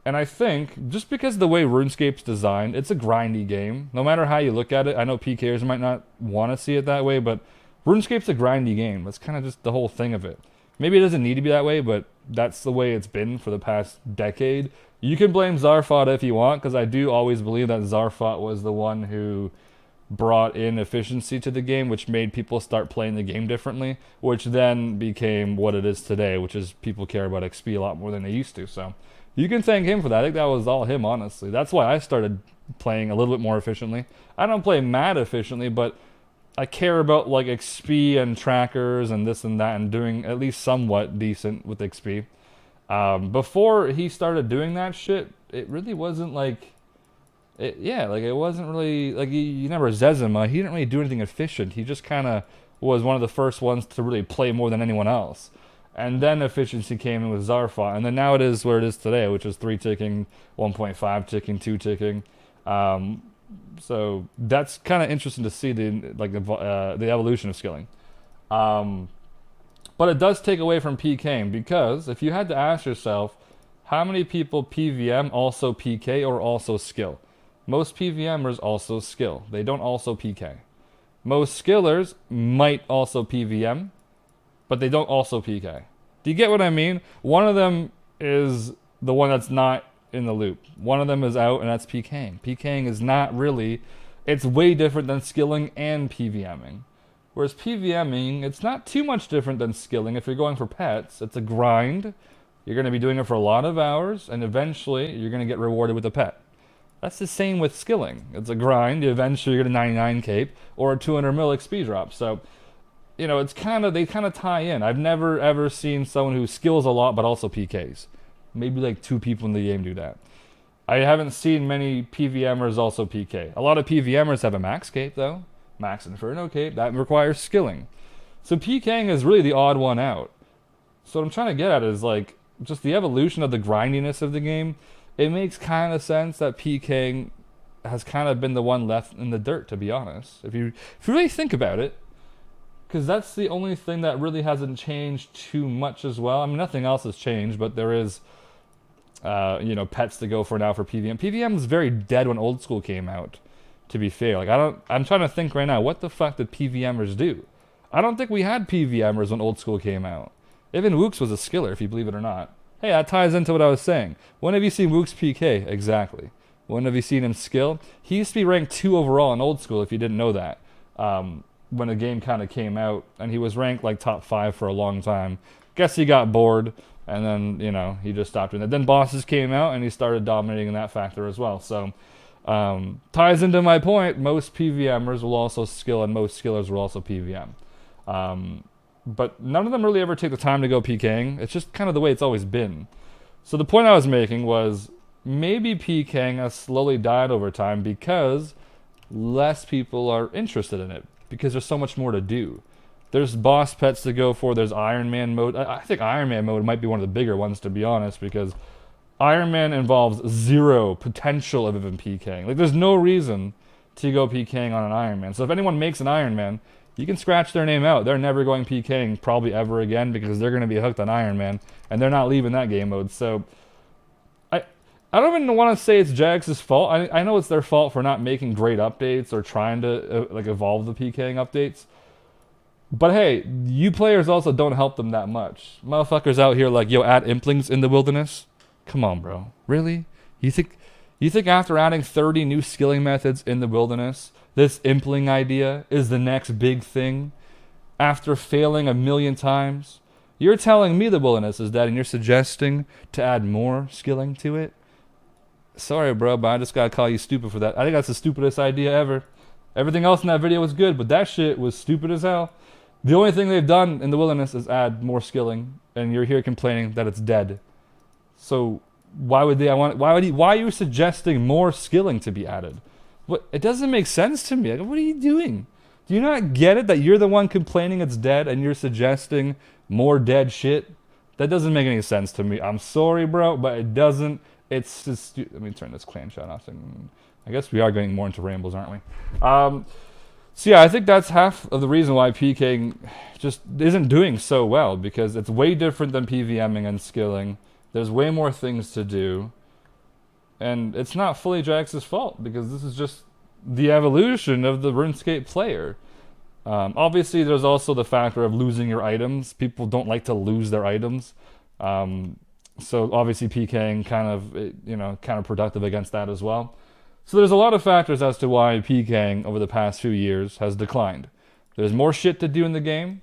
And I think, just because of the way RuneScape's designed, it's a grindy game. No matter how you look at it, I know PKers might not want to see it that way, but RuneScape's a grindy game. That's kind of just the whole thing of it. Maybe it doesn't need to be that way, but that's the way it's been for the past decade. You can blame Zarfot if you want, because I do always believe that Zarfot was the one who brought in efficiency to the game, which made people start playing the game differently, which then became what it is today, which is people care about XP a lot more than they used to. So you can thank him for that. I think that was all him, honestly. That's why I started playing a little bit more efficiently. I don't play mad efficiently, but I care about like XP and trackers and this and that, and doing at least somewhat decent with XP. Before he started doing that shit, it really wasn't like... it wasn't really... like, you remember Zezima, he didn't really do anything efficient. He just kind of was one of the first ones to really play more than anyone else. And then efficiency came in with Zarfot, and then now it is where it is today, which is 3 ticking, 1.5 ticking, 2 ticking. So that's kind of interesting to see the evolution of skilling. But it does take away from PKing, because if you had to ask yourself, how many people PVM also PK or also skill? Most PVMers also skill. They don't also PK. Most skillers might also PVM, but they don't also PK. Do you get what I mean? One of them is the one that's not in the loop. One of them is out, and that's PKing. PKing is not really... it's way different than skilling and PVMing. Whereas PVMing, it's not too much different than skilling. If you're going for pets, it's a grind. You're going to be doing it for a lot of hours, and eventually you're going to get rewarded with a pet. That's the same with skilling. It's a grind. Eventually you're going to 99 cape or a 200 mil XP drop. So, it's they kind of tie in. I've never ever seen someone who skills a lot but also PKs. Maybe like 2 people in the game do that. I haven't seen many PVMers also PK. A lot of PVMers have a max cape though. Max Inferno cape. That requires skilling. So PKing is really the odd one out. So what I'm trying to get at is like just the evolution of the grindiness of the game. It makes kind of sense that PKing has kind of been the one left in the dirt, to be honest. If you really think about it, because that's the only thing that really hasn't changed too much as well. I mean, nothing else has changed, but there is, pets to go for now for PVM. PVM was very dead when Old School came out, to be fair. I'm trying to think right now, what the fuck did PVMers do? I don't think we had PVMers when Old School came out. Even Wooks was a skiller, if you believe it or not. Hey, that ties into what I was saying. When have you seen Wooks PK? Exactly. When have you seen him skill? He used to be ranked 2 overall in Old School, if you didn't know that. When the game kind of came out, and he was ranked like top 5 for a long time. Guess he got bored, and then, he just stopped doing that. Then Bosses came out, and he started dominating in that factor as well. So, ties into my point, most PVMers will also skill, and most skillers will also PVM. But none of them really ever take the time to go PKing. It's just kind of the way it's always been. So the point I was making was, maybe PKing has slowly died over time because less people are interested in it. Because there's so much more to do. There's boss pets to go for. There's Iron Man mode. I think Iron Man mode might be one of the bigger ones, to be honest, because Iron Man involves 0 potential of even PKing. Like, there's no reason to go PKing on an Iron Man. So if anyone makes an Iron Man, you can scratch their name out. They're never going PKing probably ever again, because they're going to be hooked on Iron Man, and they're not leaving that game mode. So I don't even want to say it's Jax's fault. I know it's their fault for not making great updates or trying to evolve the PKing updates. But hey, you players also don't help them that much. Motherfuckers out here like, yo, add implings in the wilderness? Come on, bro. Really? You think after adding 30 new skilling methods in the wilderness, this impling idea is the next big thing? After failing 1,000,000 times? You're telling me the wilderness is dead, and you're suggesting to add more skilling to it? Sorry, bro, but I just gotta call you stupid for that. I think that's the stupidest idea ever. Everything else in that video was good, but that shit was stupid as hell. The only thing they've done in the wilderness is add more skilling, and you're here complaining that it's dead. So why are you suggesting more skilling to be added? What? It doesn't make sense to me. Like, what are you doing? Do you not get it that you're the one complaining it's dead and you're suggesting more dead shit? That doesn't make any sense to me. I'm sorry, bro, but it doesn't. It's just... Let me turn this clan shot off. I guess we are getting more into rambles, aren't we? So yeah, I think that's half of the reason why PKing just isn't doing so well, because it's way different than PVMing and skilling. There's way more things to do. And it's not fully Jax's fault, because this is just the evolution of the RuneScape player. Obviously, there's also the factor of losing your items. People don't like to lose their items. So obviously PKing kind of, counterproductive against that as well. So there's a lot of factors as to why PKing over the past few years has declined. There's more shit to do in the game,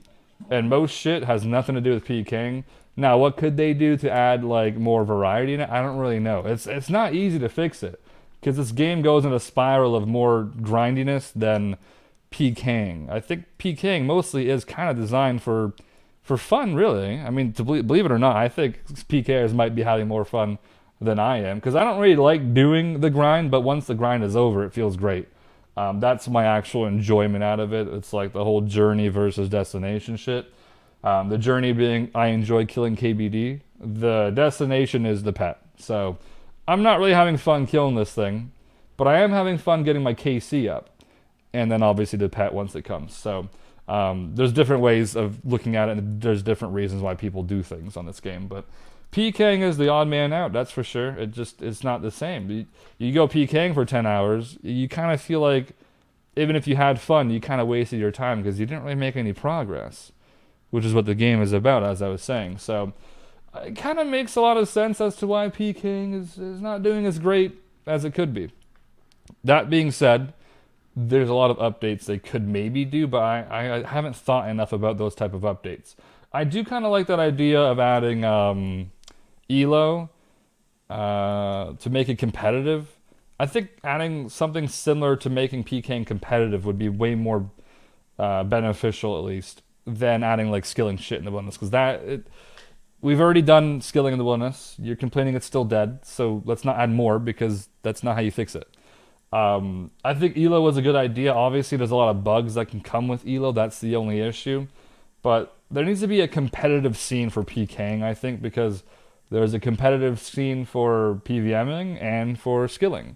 and most shit has nothing to do with PKing. Now, what could they do to add like more variety in it? I don't really know. It's not easy to fix it, because this game goes in a spiral of more grindiness than PKing. I think PKing mostly is kind of designed for fun, really. I mean, to believe it or not, I think PKers might be having more fun than I am, because I don't really like doing the grind, but once the grind is over, it feels great. That's my actual enjoyment out of it. It's like the whole journey versus destination shit. The journey being, I enjoy killing KBD. The destination is the pet. So I'm not really having fun killing this thing, but I am having fun getting my KC up. And then obviously the pet once it comes. So there's different ways of looking at it, and there's different reasons why people do things on this game. But PKing is the odd man out, that's for sure. It's not the same. You go PKing for 10 hours, you kind of feel like, even if you had fun, you kind of wasted your time because you didn't really make any progress, which is what the game is about, as I was saying. So it kind of makes a lot of sense as to why PKing is not doing as great as it could be. That being said, there's a lot of updates they could maybe do, but I haven't thought enough about those type of updates. I do kind of like that idea of adding Elo to make it competitive. I think adding something similar to making PKing competitive would be way more beneficial, at least, than adding like skilling shit in the bonus, because we've already done skilling in the bonus. You're complaining it's still dead, so let's not add more, because that's not how you fix it. I think Elo was a good idea. Obviously, there's a lot of bugs that can come with Elo. That's the only issue. But there needs to be a competitive scene for PKing, I think, because there's a competitive scene for PVMing and for skilling.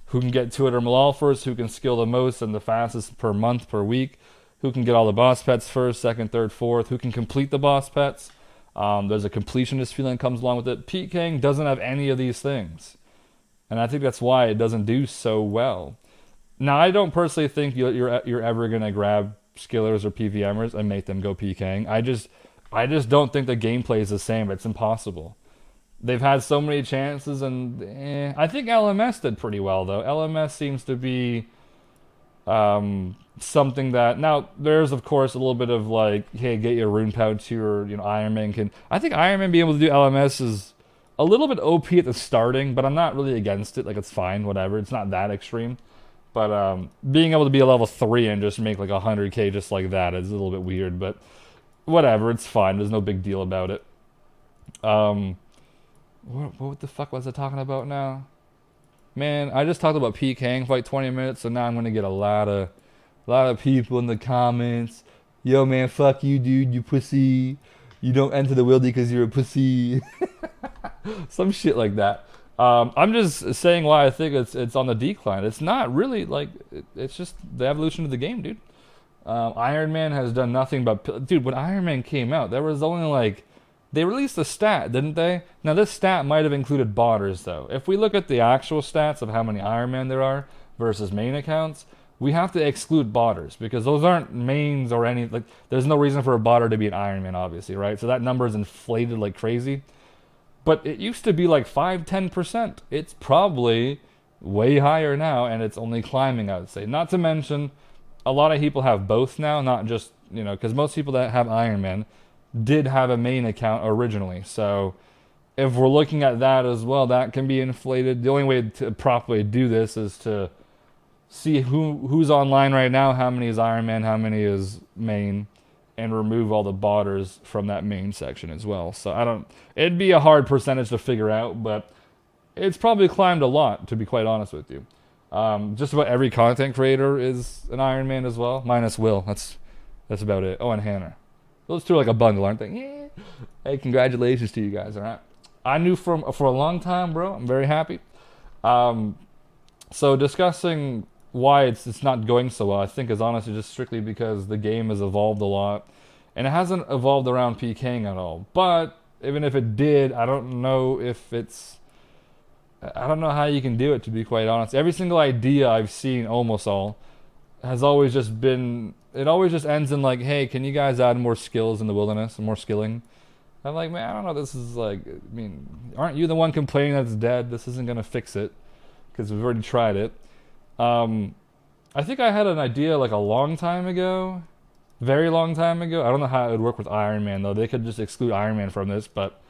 Who can get 200 Malal first, who can skill the most and the fastest per month, per week, who can get all the boss pets first, second, third, fourth, who can complete the boss pets. There's a completionist feeling that comes along with it. PKing doesn't have any of these things. And I think that's why it doesn't do so well. Now, I don't personally think you're ever going to grab skillers or PVMers and make them go PKing. I just don't think the gameplay is the same. It's impossible. They've had so many chances, and I think LMS did pretty well, though. LMS seems to be something that... Now, there's, of course, a little bit of, like, hey, get your rune pouch to your Iron Man can... I think Iron Man being able to do LMS is a little bit OP at the starting, but I'm not really against it. Like, it's fine, whatever. It's not that extreme. But being able to be a level 3 and just make, like, 100k just like that is a little bit weird, but whatever. It's fine. There's no big deal about it. What the fuck was I talking about now? Man, I just talked about PKing for like 20 minutes, so now I'm gonna get a lot of people in the comments. Yo, man, fuck you, dude, you pussy. You don't enter the wildy because you're a pussy. Some shit like that. I'm just saying why I think it's on the decline. It's not really like it's just the evolution of the game, dude. Iron Man has done nothing but... Dude, when Iron Man came out, there was only like... They released a stat, didn't they? Now, this stat might have included botters, though. If we look at the actual stats of how many Iron Man there are versus main accounts, we have to exclude botters, because those aren't mains or any... Like, there's no reason for a botter to be an Iron Man, obviously, right? So that number is inflated like crazy. But it used to be like 5-10%. It's probably way higher now, and it's only climbing, I would say. Not to mention, a lot of people have both now, not just, because most people that have Iron Man did have a main account originally. So if we're looking at that as well, that can be inflated. The only way to properly do this is to see who's online right now, how many is Iron Man, how many is main, and remove all the botters from that main section as well. So it'd be a hard percentage to figure out, but it's probably climbed a lot, to be quite honest with you. Just about every content creator is an Iron Man as well, minus Will. That's about it. Oh, and Hannah. Those two are like a bundle, aren't they? Yeah. Hey, congratulations to you guys. All right. I knew for a long time, bro. I'm very happy. So discussing why it's not going so well, I think is honestly just strictly because the game has evolved a lot, and it hasn't evolved around PKing at all. But even if it did, I don't know how you can do it, to be quite honest. Every single idea I've seen, almost all, has always just been, it always just ends in like, hey, can you guys add more skills in the wilderness and more skilling? I'm like, man, I don't know, this is like, I mean, aren't you the one complaining that it's dead? This isn't going to fix it, because we've already tried it. I think I had an idea like a long time ago, very long time ago. I don't know how it would work with Iron Man, though. They could just exclude Iron Man from this, but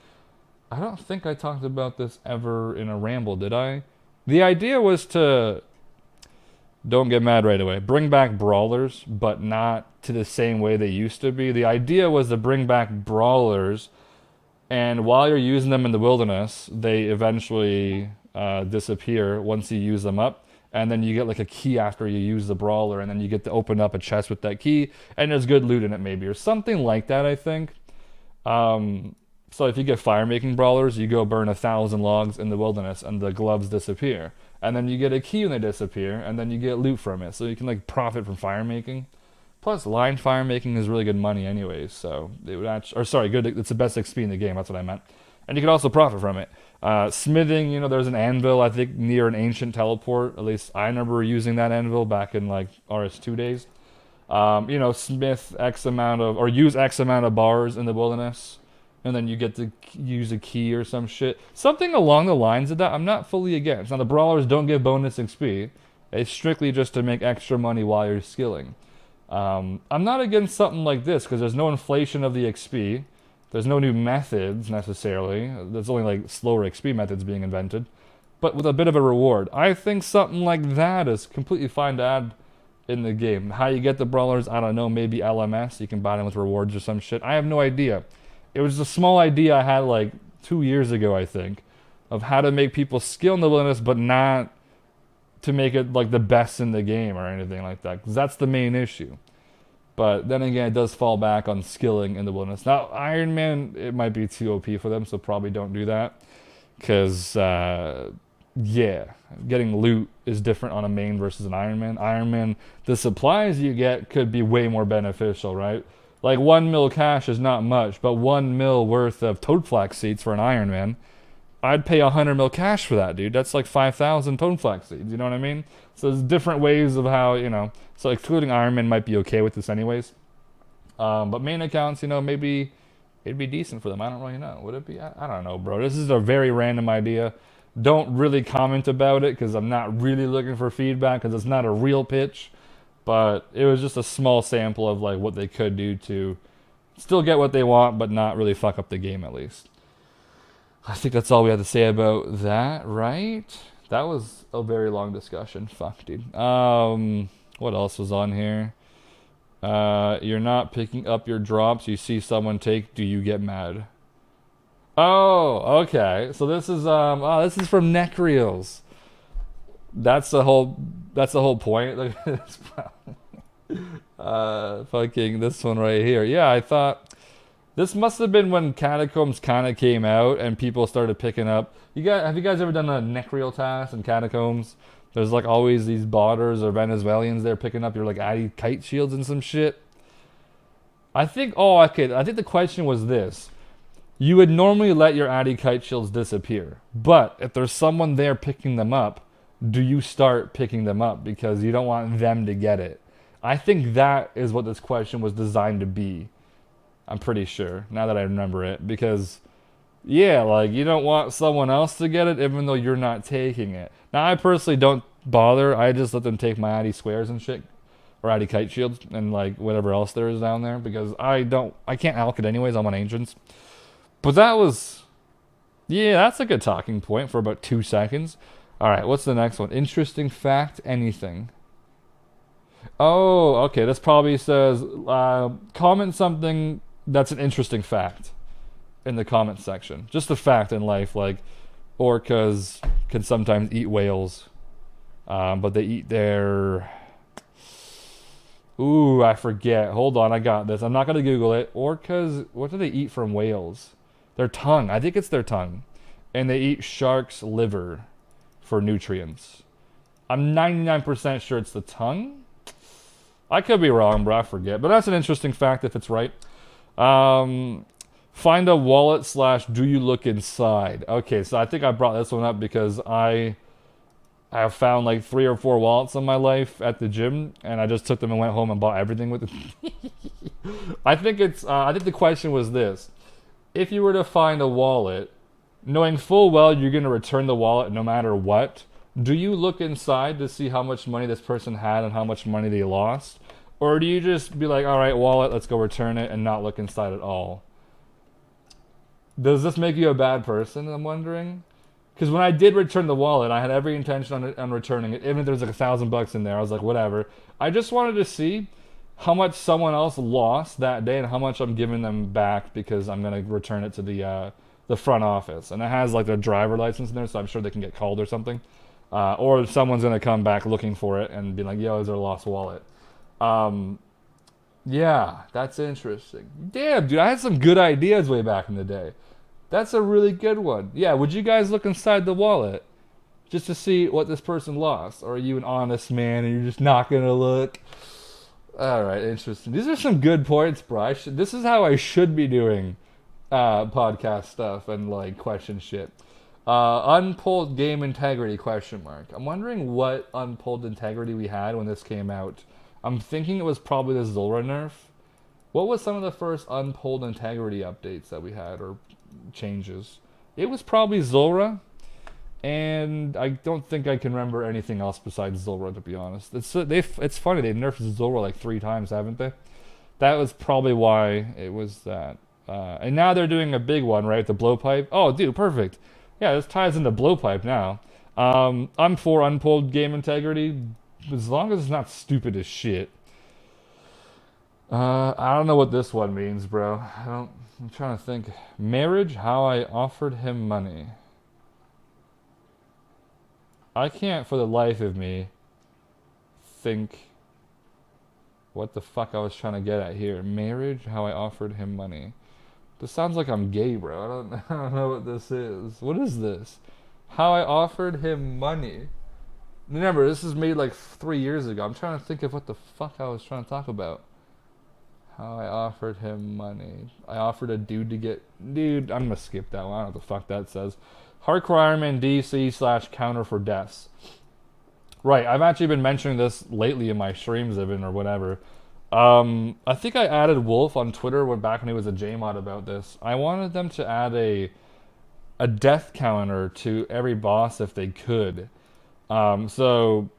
I don't think I talked about this ever in a ramble, did I? The idea was to, don't get mad right away, bring back brawlers, but not to the same way they used to be. The idea was to bring back brawlers, and while you're using them in the wilderness, they eventually disappear once you use them up. And then you get like a key after you use the brawler, and then you get to open up a chest with that key, and there's good loot in it maybe, or something like that, I think. So if you get fire-making brawlers, you go burn 1,000 logs in the wilderness, and the gloves disappear. And then you get a key when they disappear, and then you get loot from it. So you can like profit from fire-making. Plus, line fire-making is really good money anyways, so it would actually, or sorry, good, it's the best XP in the game, that's what I meant. And you can also profit from it. Smithing, you know, there's an anvil, I think, near an ancient teleport. At least I remember using that anvil back in like RS2 days. You know, smith X amount of, or use X amount of bars in the wilderness, and then you get to use a key or some shit. Something along the lines of that. I'm not fully against. Now, the brawlers don't give bonus XP. It's strictly just to make extra money while you're skilling. I'm not against something like this, because there's no inflation of the XP. There's no new methods, necessarily. There's only, like, slower XP methods being invented. But with a bit of a reward. I think something like that is completely fine to add in the game. How you get the brawlers, I don't know. Maybe LMS. You can buy them with rewards or some shit. I have no idea. It was a small idea I had, like, 2 years ago, I think, of how to make people skill in the wilderness, but not to make it, like, the best in the game or anything like that. Because that's the main issue. But then again, it does fall back on skilling in the wilderness. Now, Iron Man, it might be too OP for them, so probably don't do that. Because, yeah, getting loot is different on a main versus an Iron Man. Iron Man, the supplies you get could be way more beneficial, right? Like 1 mil cash is not much, but 1 mil worth of toadflax seeds for an Iron Man, I'd pay 100 mil cash for that, dude. That's like 5,000 toadflax seeds, you know what I mean? So there's different ways of how, you know, so excluding Iron Man might be okay with this anyways. But main accounts, you know, maybe it'd be decent for them. I don't really know. Would it be? I don't know, bro. This is a very random idea. Don't really comment about it, because I'm not really looking for feedback, because it's not a real pitch. But it was just a small sample of like what they could do to still get what they want, but not really fuck up the game, at least. I think that's all we have to say about that, right? That was a very long discussion. Fuck, dude. What else was on here? You're not picking up your drops. You see someone take. Do you get mad? Oh, okay. So this is this is from Necrials. That's the whole point. Look at this. Fucking this one right here. Yeah, I thought this must have been when Catacombs kind of came out and people started picking up. Have you guys ever done a Necrial task in Catacombs? There's like always these botters or Venezuelans there picking up your like Addy kite shields and some shit. I think the question was this. You would normally let your Addy kite shields disappear. But if there's someone there picking them up, do you start picking them up because you don't want them to get it? I think that is what this question was designed to be. I'm pretty sure, now that I remember it. Because, yeah, like, you don't want someone else to get it even though you're not taking it. Now, I personally don't bother. I just let them take my Addy squares and shit. Or Addy kite shields and, like, whatever else there is down there. Because I can't alk it anyways. I'm on ancients. But that was... Yeah, that's a good talking point for about 2 seconds. Alright, what's the next one? Interesting fact, anything. Oh, okay. This probably says, comment something that's an interesting fact in the comment section. Just a fact in life, like orcas can sometimes eat whales. But they eat their... Ooh, I forget. Hold on, I got this. I'm not going to Google it. Orcas, what do they eat from whales? Their tongue. I think it's their tongue. And they eat shark's liver for nutrients. I'm 99% sure it's the tongue. I could be wrong, bro. I forget. But that's an interesting fact if it's right. Find a wallet / do you look inside? Okay, so I think I brought this one up because I have found like 3 or 4 wallets in my life at the gym, and I just took them and went home and bought everything with them. I think the question was this: if you were to find a wallet, knowing full well you're going to return the wallet no matter what, do you look inside to see how much money this person had and how much money they lost? Or do you just be like, all right, wallet, let's go return it, and not look inside at all? Does this make you a bad person, I'm wondering? Because when I did return the wallet, I had every intention on returning it. Even if there was like $1,000 in there, I was like, whatever. I just wanted to see how much someone else lost that day and how much I'm giving them back because I'm going to return it to the front office. And it has like their driver license in there, so I'm sure they can get called or something. Or someone's going to come back looking for it and be like, yo, is there a lost wallet? Yeah, that's interesting. Damn, dude, I had some good ideas way back in the day. That's a really good one. Yeah, would you guys look inside the wallet just to see what this person lost? Or are you an honest man and you're just not going to look? All right, interesting. These are some good points, bro. This is how I should be doing podcast stuff and like question shit. Unpulled game integrity ? I'm wondering what unpulled integrity we had when this came out. I'm thinking it was probably the Zulrah nerf. What was some of the first unpulled integrity updates that we had or changes? It was probably Zulrah, and I don't think I can remember anything else besides Zulrah, to be honest. It's funny, they've nerfed Zulrah like 3 times, haven't they? That was probably why it was that. And now they're doing a big one, right? The blowpipe. Oh, dude, perfect. Yeah, this ties into blowpipe now. I'm for unpulled game integrity, as long as it's not stupid as shit. I don't know what this one means, bro. I'm trying to think. Marriage, how I offered him money. I can't for the life of me think what the fuck I was trying to get at here. Marriage, how I offered him money. This sounds like I'm gay, bro. I don't know what this is. What is this? How I offered him money. Remember, this is made like 3 years ago. I'm trying to think of what the fuck I was trying to talk about. How I offered him money. I offered a dude to get... Dude, I'm going to skip that one. I don't know what the fuck that says. Hardcore Iron Man DC / counter for deaths. Right, I've actually been mentioning this lately in my streams even or whatever. I think I added Wolf on Twitter back when he was a JMod about this. I wanted them to add a death counter to every boss if they could. So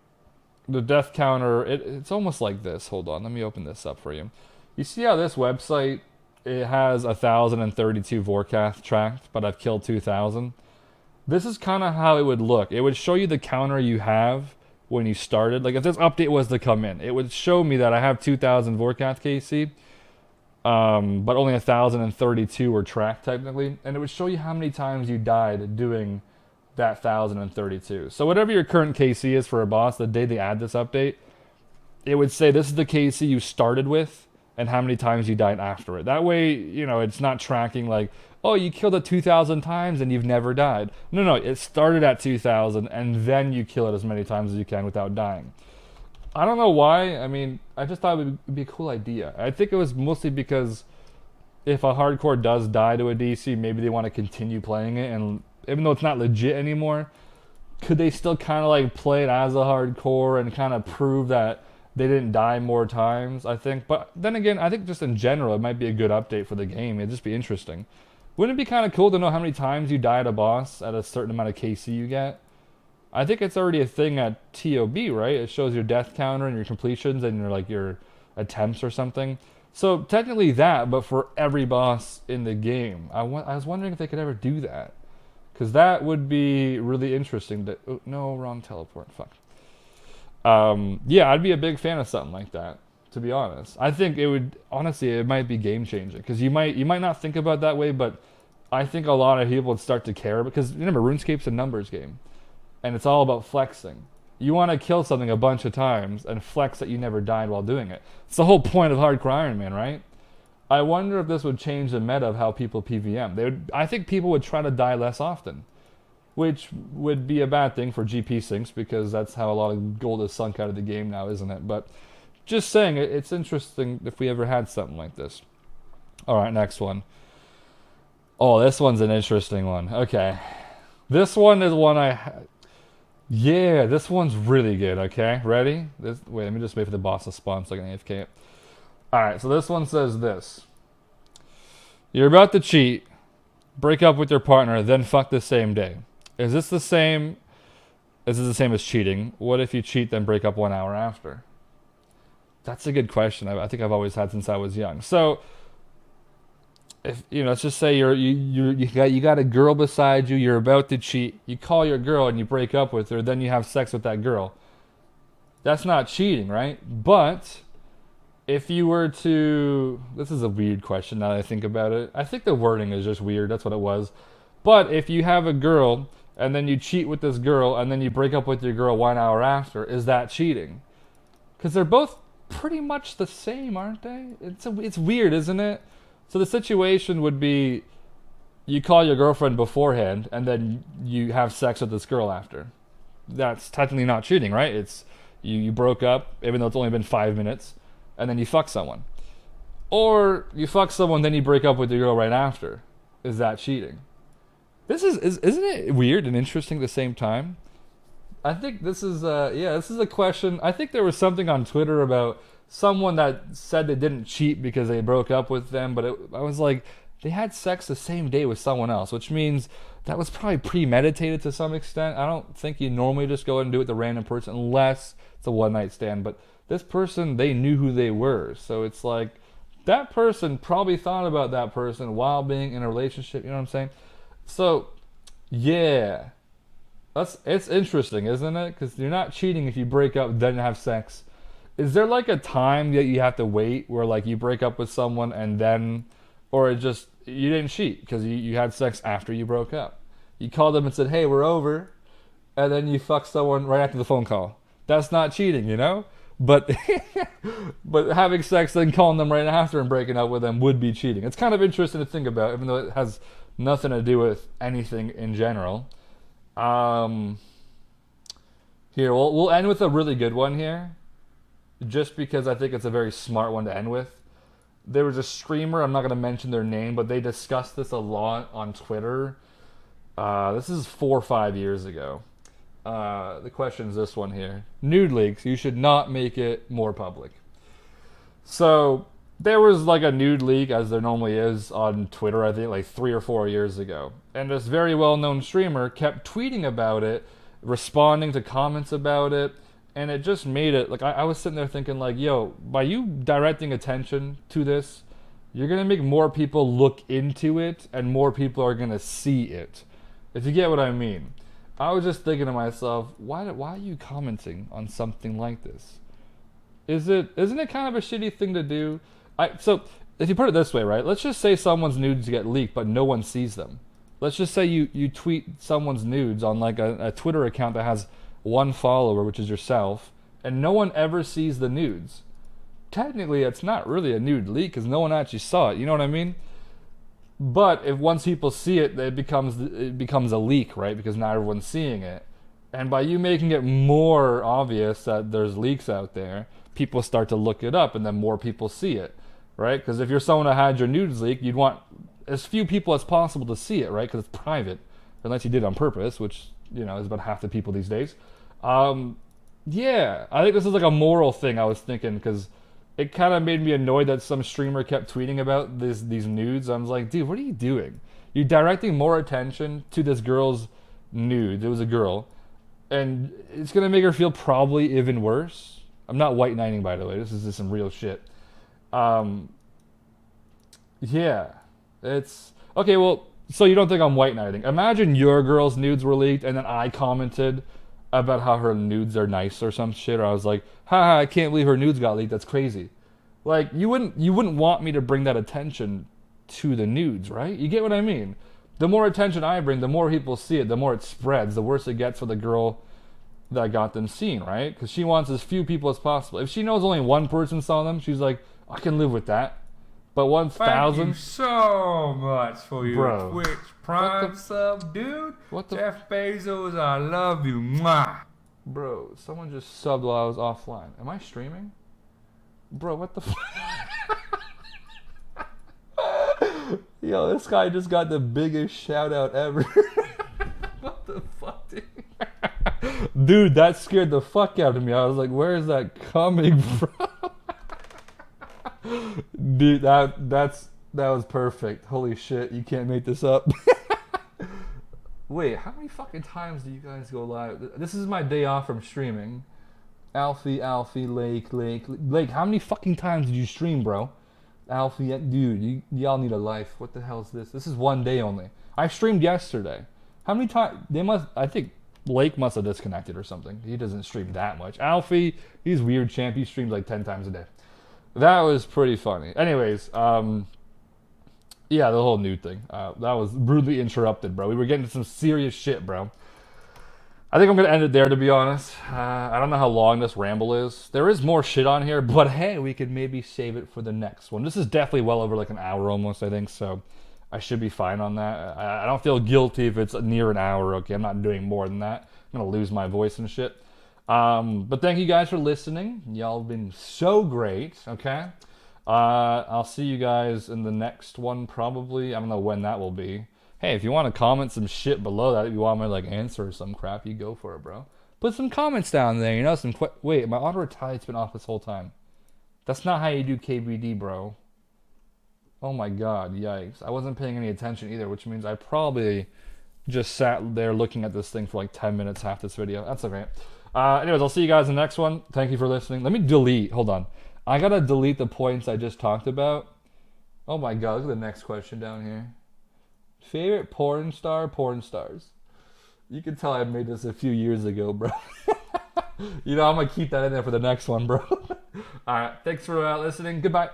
the death counter, it's almost like this. Hold on, let me open this up for you. You see how this website, it has 1,032 Vorkath tracked, but I've killed 2,000? This is kind of how it would look. It would show you the counter you have when you started. Like if this update was to come in, it would show me that I have 2,000 Vorkath KC, but only 1,032 were tracked technically, and it would show you how many times you died doing that 1,032. So whatever your current KC is for a boss, the day they add this update, it would say this is the KC you started with and how many times you died after it. That way, you know, it's not tracking like, oh, you killed it 2,000 times and you've never died. No, it started at 2,000 and then you kill it as many times as you can without dying. I don't know why. I mean, I just thought it would be a cool idea. I think it was mostly because if a hardcore does die to a DC, maybe they want to continue playing it, and even though it's not legit anymore, could they still kind of like play it as a hardcore and kind of prove that they didn't die more times, I think. But then again, I think just in general, it might be a good update for the game. It'd just be interesting. Wouldn't it be kind of cool to know how many times you die at a boss at a certain amount of KC you get? I think it's already a thing at TOB, right? It shows your death counter and your completions and your attempts or something. So technically that, but for every boss in the game. I was wondering if they could ever do that. Because that would be really interesting. Oh, no, wrong teleport. Fuck. Yeah, I'd be a big fan of something like that, to be honest. I think it would, honestly, it might be game-changing. Because you might not think about it that way, but I think a lot of people would start to care. Because, remember, RuneScape's a numbers game. And it's all about flexing. You want to kill something a bunch of times and flex that you never died while doing it. It's the whole point of Hardcore Iron Man, right? I wonder if this would change the meta of how people PVM. I think people would try to die less often, which would be a bad thing for GP sinks because that's how a lot of gold is sunk out of the game now, isn't it? But just saying, it's interesting if we ever had something like this. All right, next one. Oh, this one's an interesting one. Okay. This one is one yeah, this one's really good, okay? Ready? Wait, let me just wait for the boss to spawn so I can AFK it. Alright, so this one says this. You're about to cheat, break up with your partner, then fuck the same day. Is this the same as cheating? What if you cheat, then break up 1 hour after? That's a good question. I think I've always had since I was young. So, if let's just say you got a girl beside you, you're about to cheat, you call your girl and you break up with her, then you have sex with that girl. That's not cheating, right? But if you were to, this is a weird question now that I think about it. I think the wording is just weird. That's what it was. But if you have a girl and then you cheat with this girl and then you break up with your girl 1 hour after, is that cheating? Because they're both pretty much the same, aren't they? It's weird, isn't it? So the situation would be you call your girlfriend beforehand and then you have sex with this girl after. That's technically not cheating, right? It's you broke up, even though it's only been 5 minutes, and then you fuck someone. Or you fuck someone, then you break up with your girl right after. Is that cheating? Isn't it weird and interesting at the same time? I think this is this is a question. I think there was something on Twitter about someone that said they didn't cheat because they broke up with them, but I was like, they had sex the same day with someone else, which means that was probably premeditated to some extent. I don't think you normally just go and do it with a random person unless it's a one-night stand, but this person, they knew who they were, so it's like that person probably thought about that person while being in a relationship, you know what I'm saying? So, yeah, it's interesting, isn't it? Because you're not cheating if you break up then have sex. Is there like a time that you have to wait where like you break up with someone and then, or it just, you didn't cheat because you had sex after you broke up? You called them and said, hey, we're over, and then you fuck someone right after the phone call. That's not cheating, But but having sex then calling them right after and breaking up with them would be cheating. It's kind of interesting to think about, even though it has nothing to do with anything in general. Here, we'll end with a really good one here, just because I think it's a very smart one to end with. There was a streamer, I'm not going to mention their name, but they discussed this a lot on Twitter. This is 4 or 5 years ago. The question is this one here. Nude leaks, you should not make it more public. So, there was like a nude leak, as there normally is on Twitter, I think like 3 or 4 years ago. And this very well-known streamer kept tweeting about it, responding to comments about it, and it just made it, like, I was sitting there thinking, like, yo, by you directing attention to this, you're going to make more people look into it, and more people are going to see it. If you get what I mean. I was just thinking to myself, why are you commenting on something like this? Isn't it kind of a shitty thing to do? So, if you put it this way, right? Let's just say someone's nudes get leaked, but no one sees them. Let's just say you tweet someone's nudes on, like, a Twitter account that has one follower, which is yourself, and no one ever sees the nudes. Technically, it's not really a nude leak because no one actually saw it. You know what I mean? But if once people see it, it becomes a leak, right? Because now everyone's seeing it. And by you making it more obvious that there's leaks out there, people start to look it up, and then more people see it, right? Because if you're someone that had your nudes leaked, you'd want as few people as possible to see it, right? Because it's private, unless you did it on purpose, which is about half the people these days. Yeah, I think this is like a moral thing I was thinking, because it kind of made me annoyed that some streamer kept tweeting about these nudes. I was like, dude, what are you doing? You're directing more attention to this girl's nude. It was a girl. And it's going to make her feel probably even worse. I'm not white knighting, by the way. This is just some real shit. Yeah. It's... Okay, well, so you don't think I'm white knighting. Imagine your girl's nudes were leaked, and then I commented about how her nudes are nice or some shit, or I was like, haha, I can't believe her nudes got leaked, that's crazy. Like, you wouldn't want me to bring that attention to the nudes, right? You get what I mean? The more attention I bring, the more people see it, the more it spreads, the worse it gets for the girl that got them seen, right? Because she wants as few people as possible. If she knows only one person saw them, she's like, I can live with that. But 1,000. Thank you so much for your Bro. Twitch Prime sub, dude. What the Jeff Bezos, I love you. Mwah. Bro, someone just subbed while I was offline. Am I streaming? Bro, what the Yo, this guy just got the biggest shout out ever. What the fuck, dude? Dude, that scared the fuck out of me. I was like, where is that coming from? Dude, that was perfect. Holy shit, you can't make this up. Wait, how many fucking times do you guys go live? This is my day off from streaming. Alfie, Lake. How many fucking times did you stream, bro? Alfie, dude, y'all need a life. What the hell is this? This is one day only. I streamed yesterday. How many times? I think Lake must have disconnected or something. He doesn't stream that much. Alfie, he's weird champ. He streams like 10 times a day. That was pretty funny. Anyways, yeah, the whole nude thing. That was rudely interrupted, bro. We were getting to some serious shit, bro. I think I'm going to end it there, to be honest. I don't know how long this ramble is. There is more shit on here, but hey, we could maybe save it for the next one. This is definitely well over like an hour almost, I think, so I should be fine on that. I don't feel guilty if it's near an hour, okay? I'm not doing more than that. I'm going to lose my voice and shit. But thank you guys for listening. Y'all have been so great, okay? I'll see you guys in the next one, probably. I don't know when that will be. Hey, if you want to comment some shit below that, if you want me to like answer some crap, you go for it, bro. Put some comments down there, you know, wait, my auto retire's been off this whole time. That's not how you do KBD, bro. Oh my god, yikes. I wasn't paying any attention either, which means I probably just sat there looking at this thing for like 10 minutes, half this video. That's okay. Anyways, I'll see you guys in the next one. Thank you for listening. Let me delete. Hold on. I gotta delete the points I just talked about. Oh my god, look at the next question down here. Favorite porn stars. You can tell I made this a few years ago, bro. You know, I'm gonna keep that in there for the next one, bro. Alright, thanks for listening. Goodbye.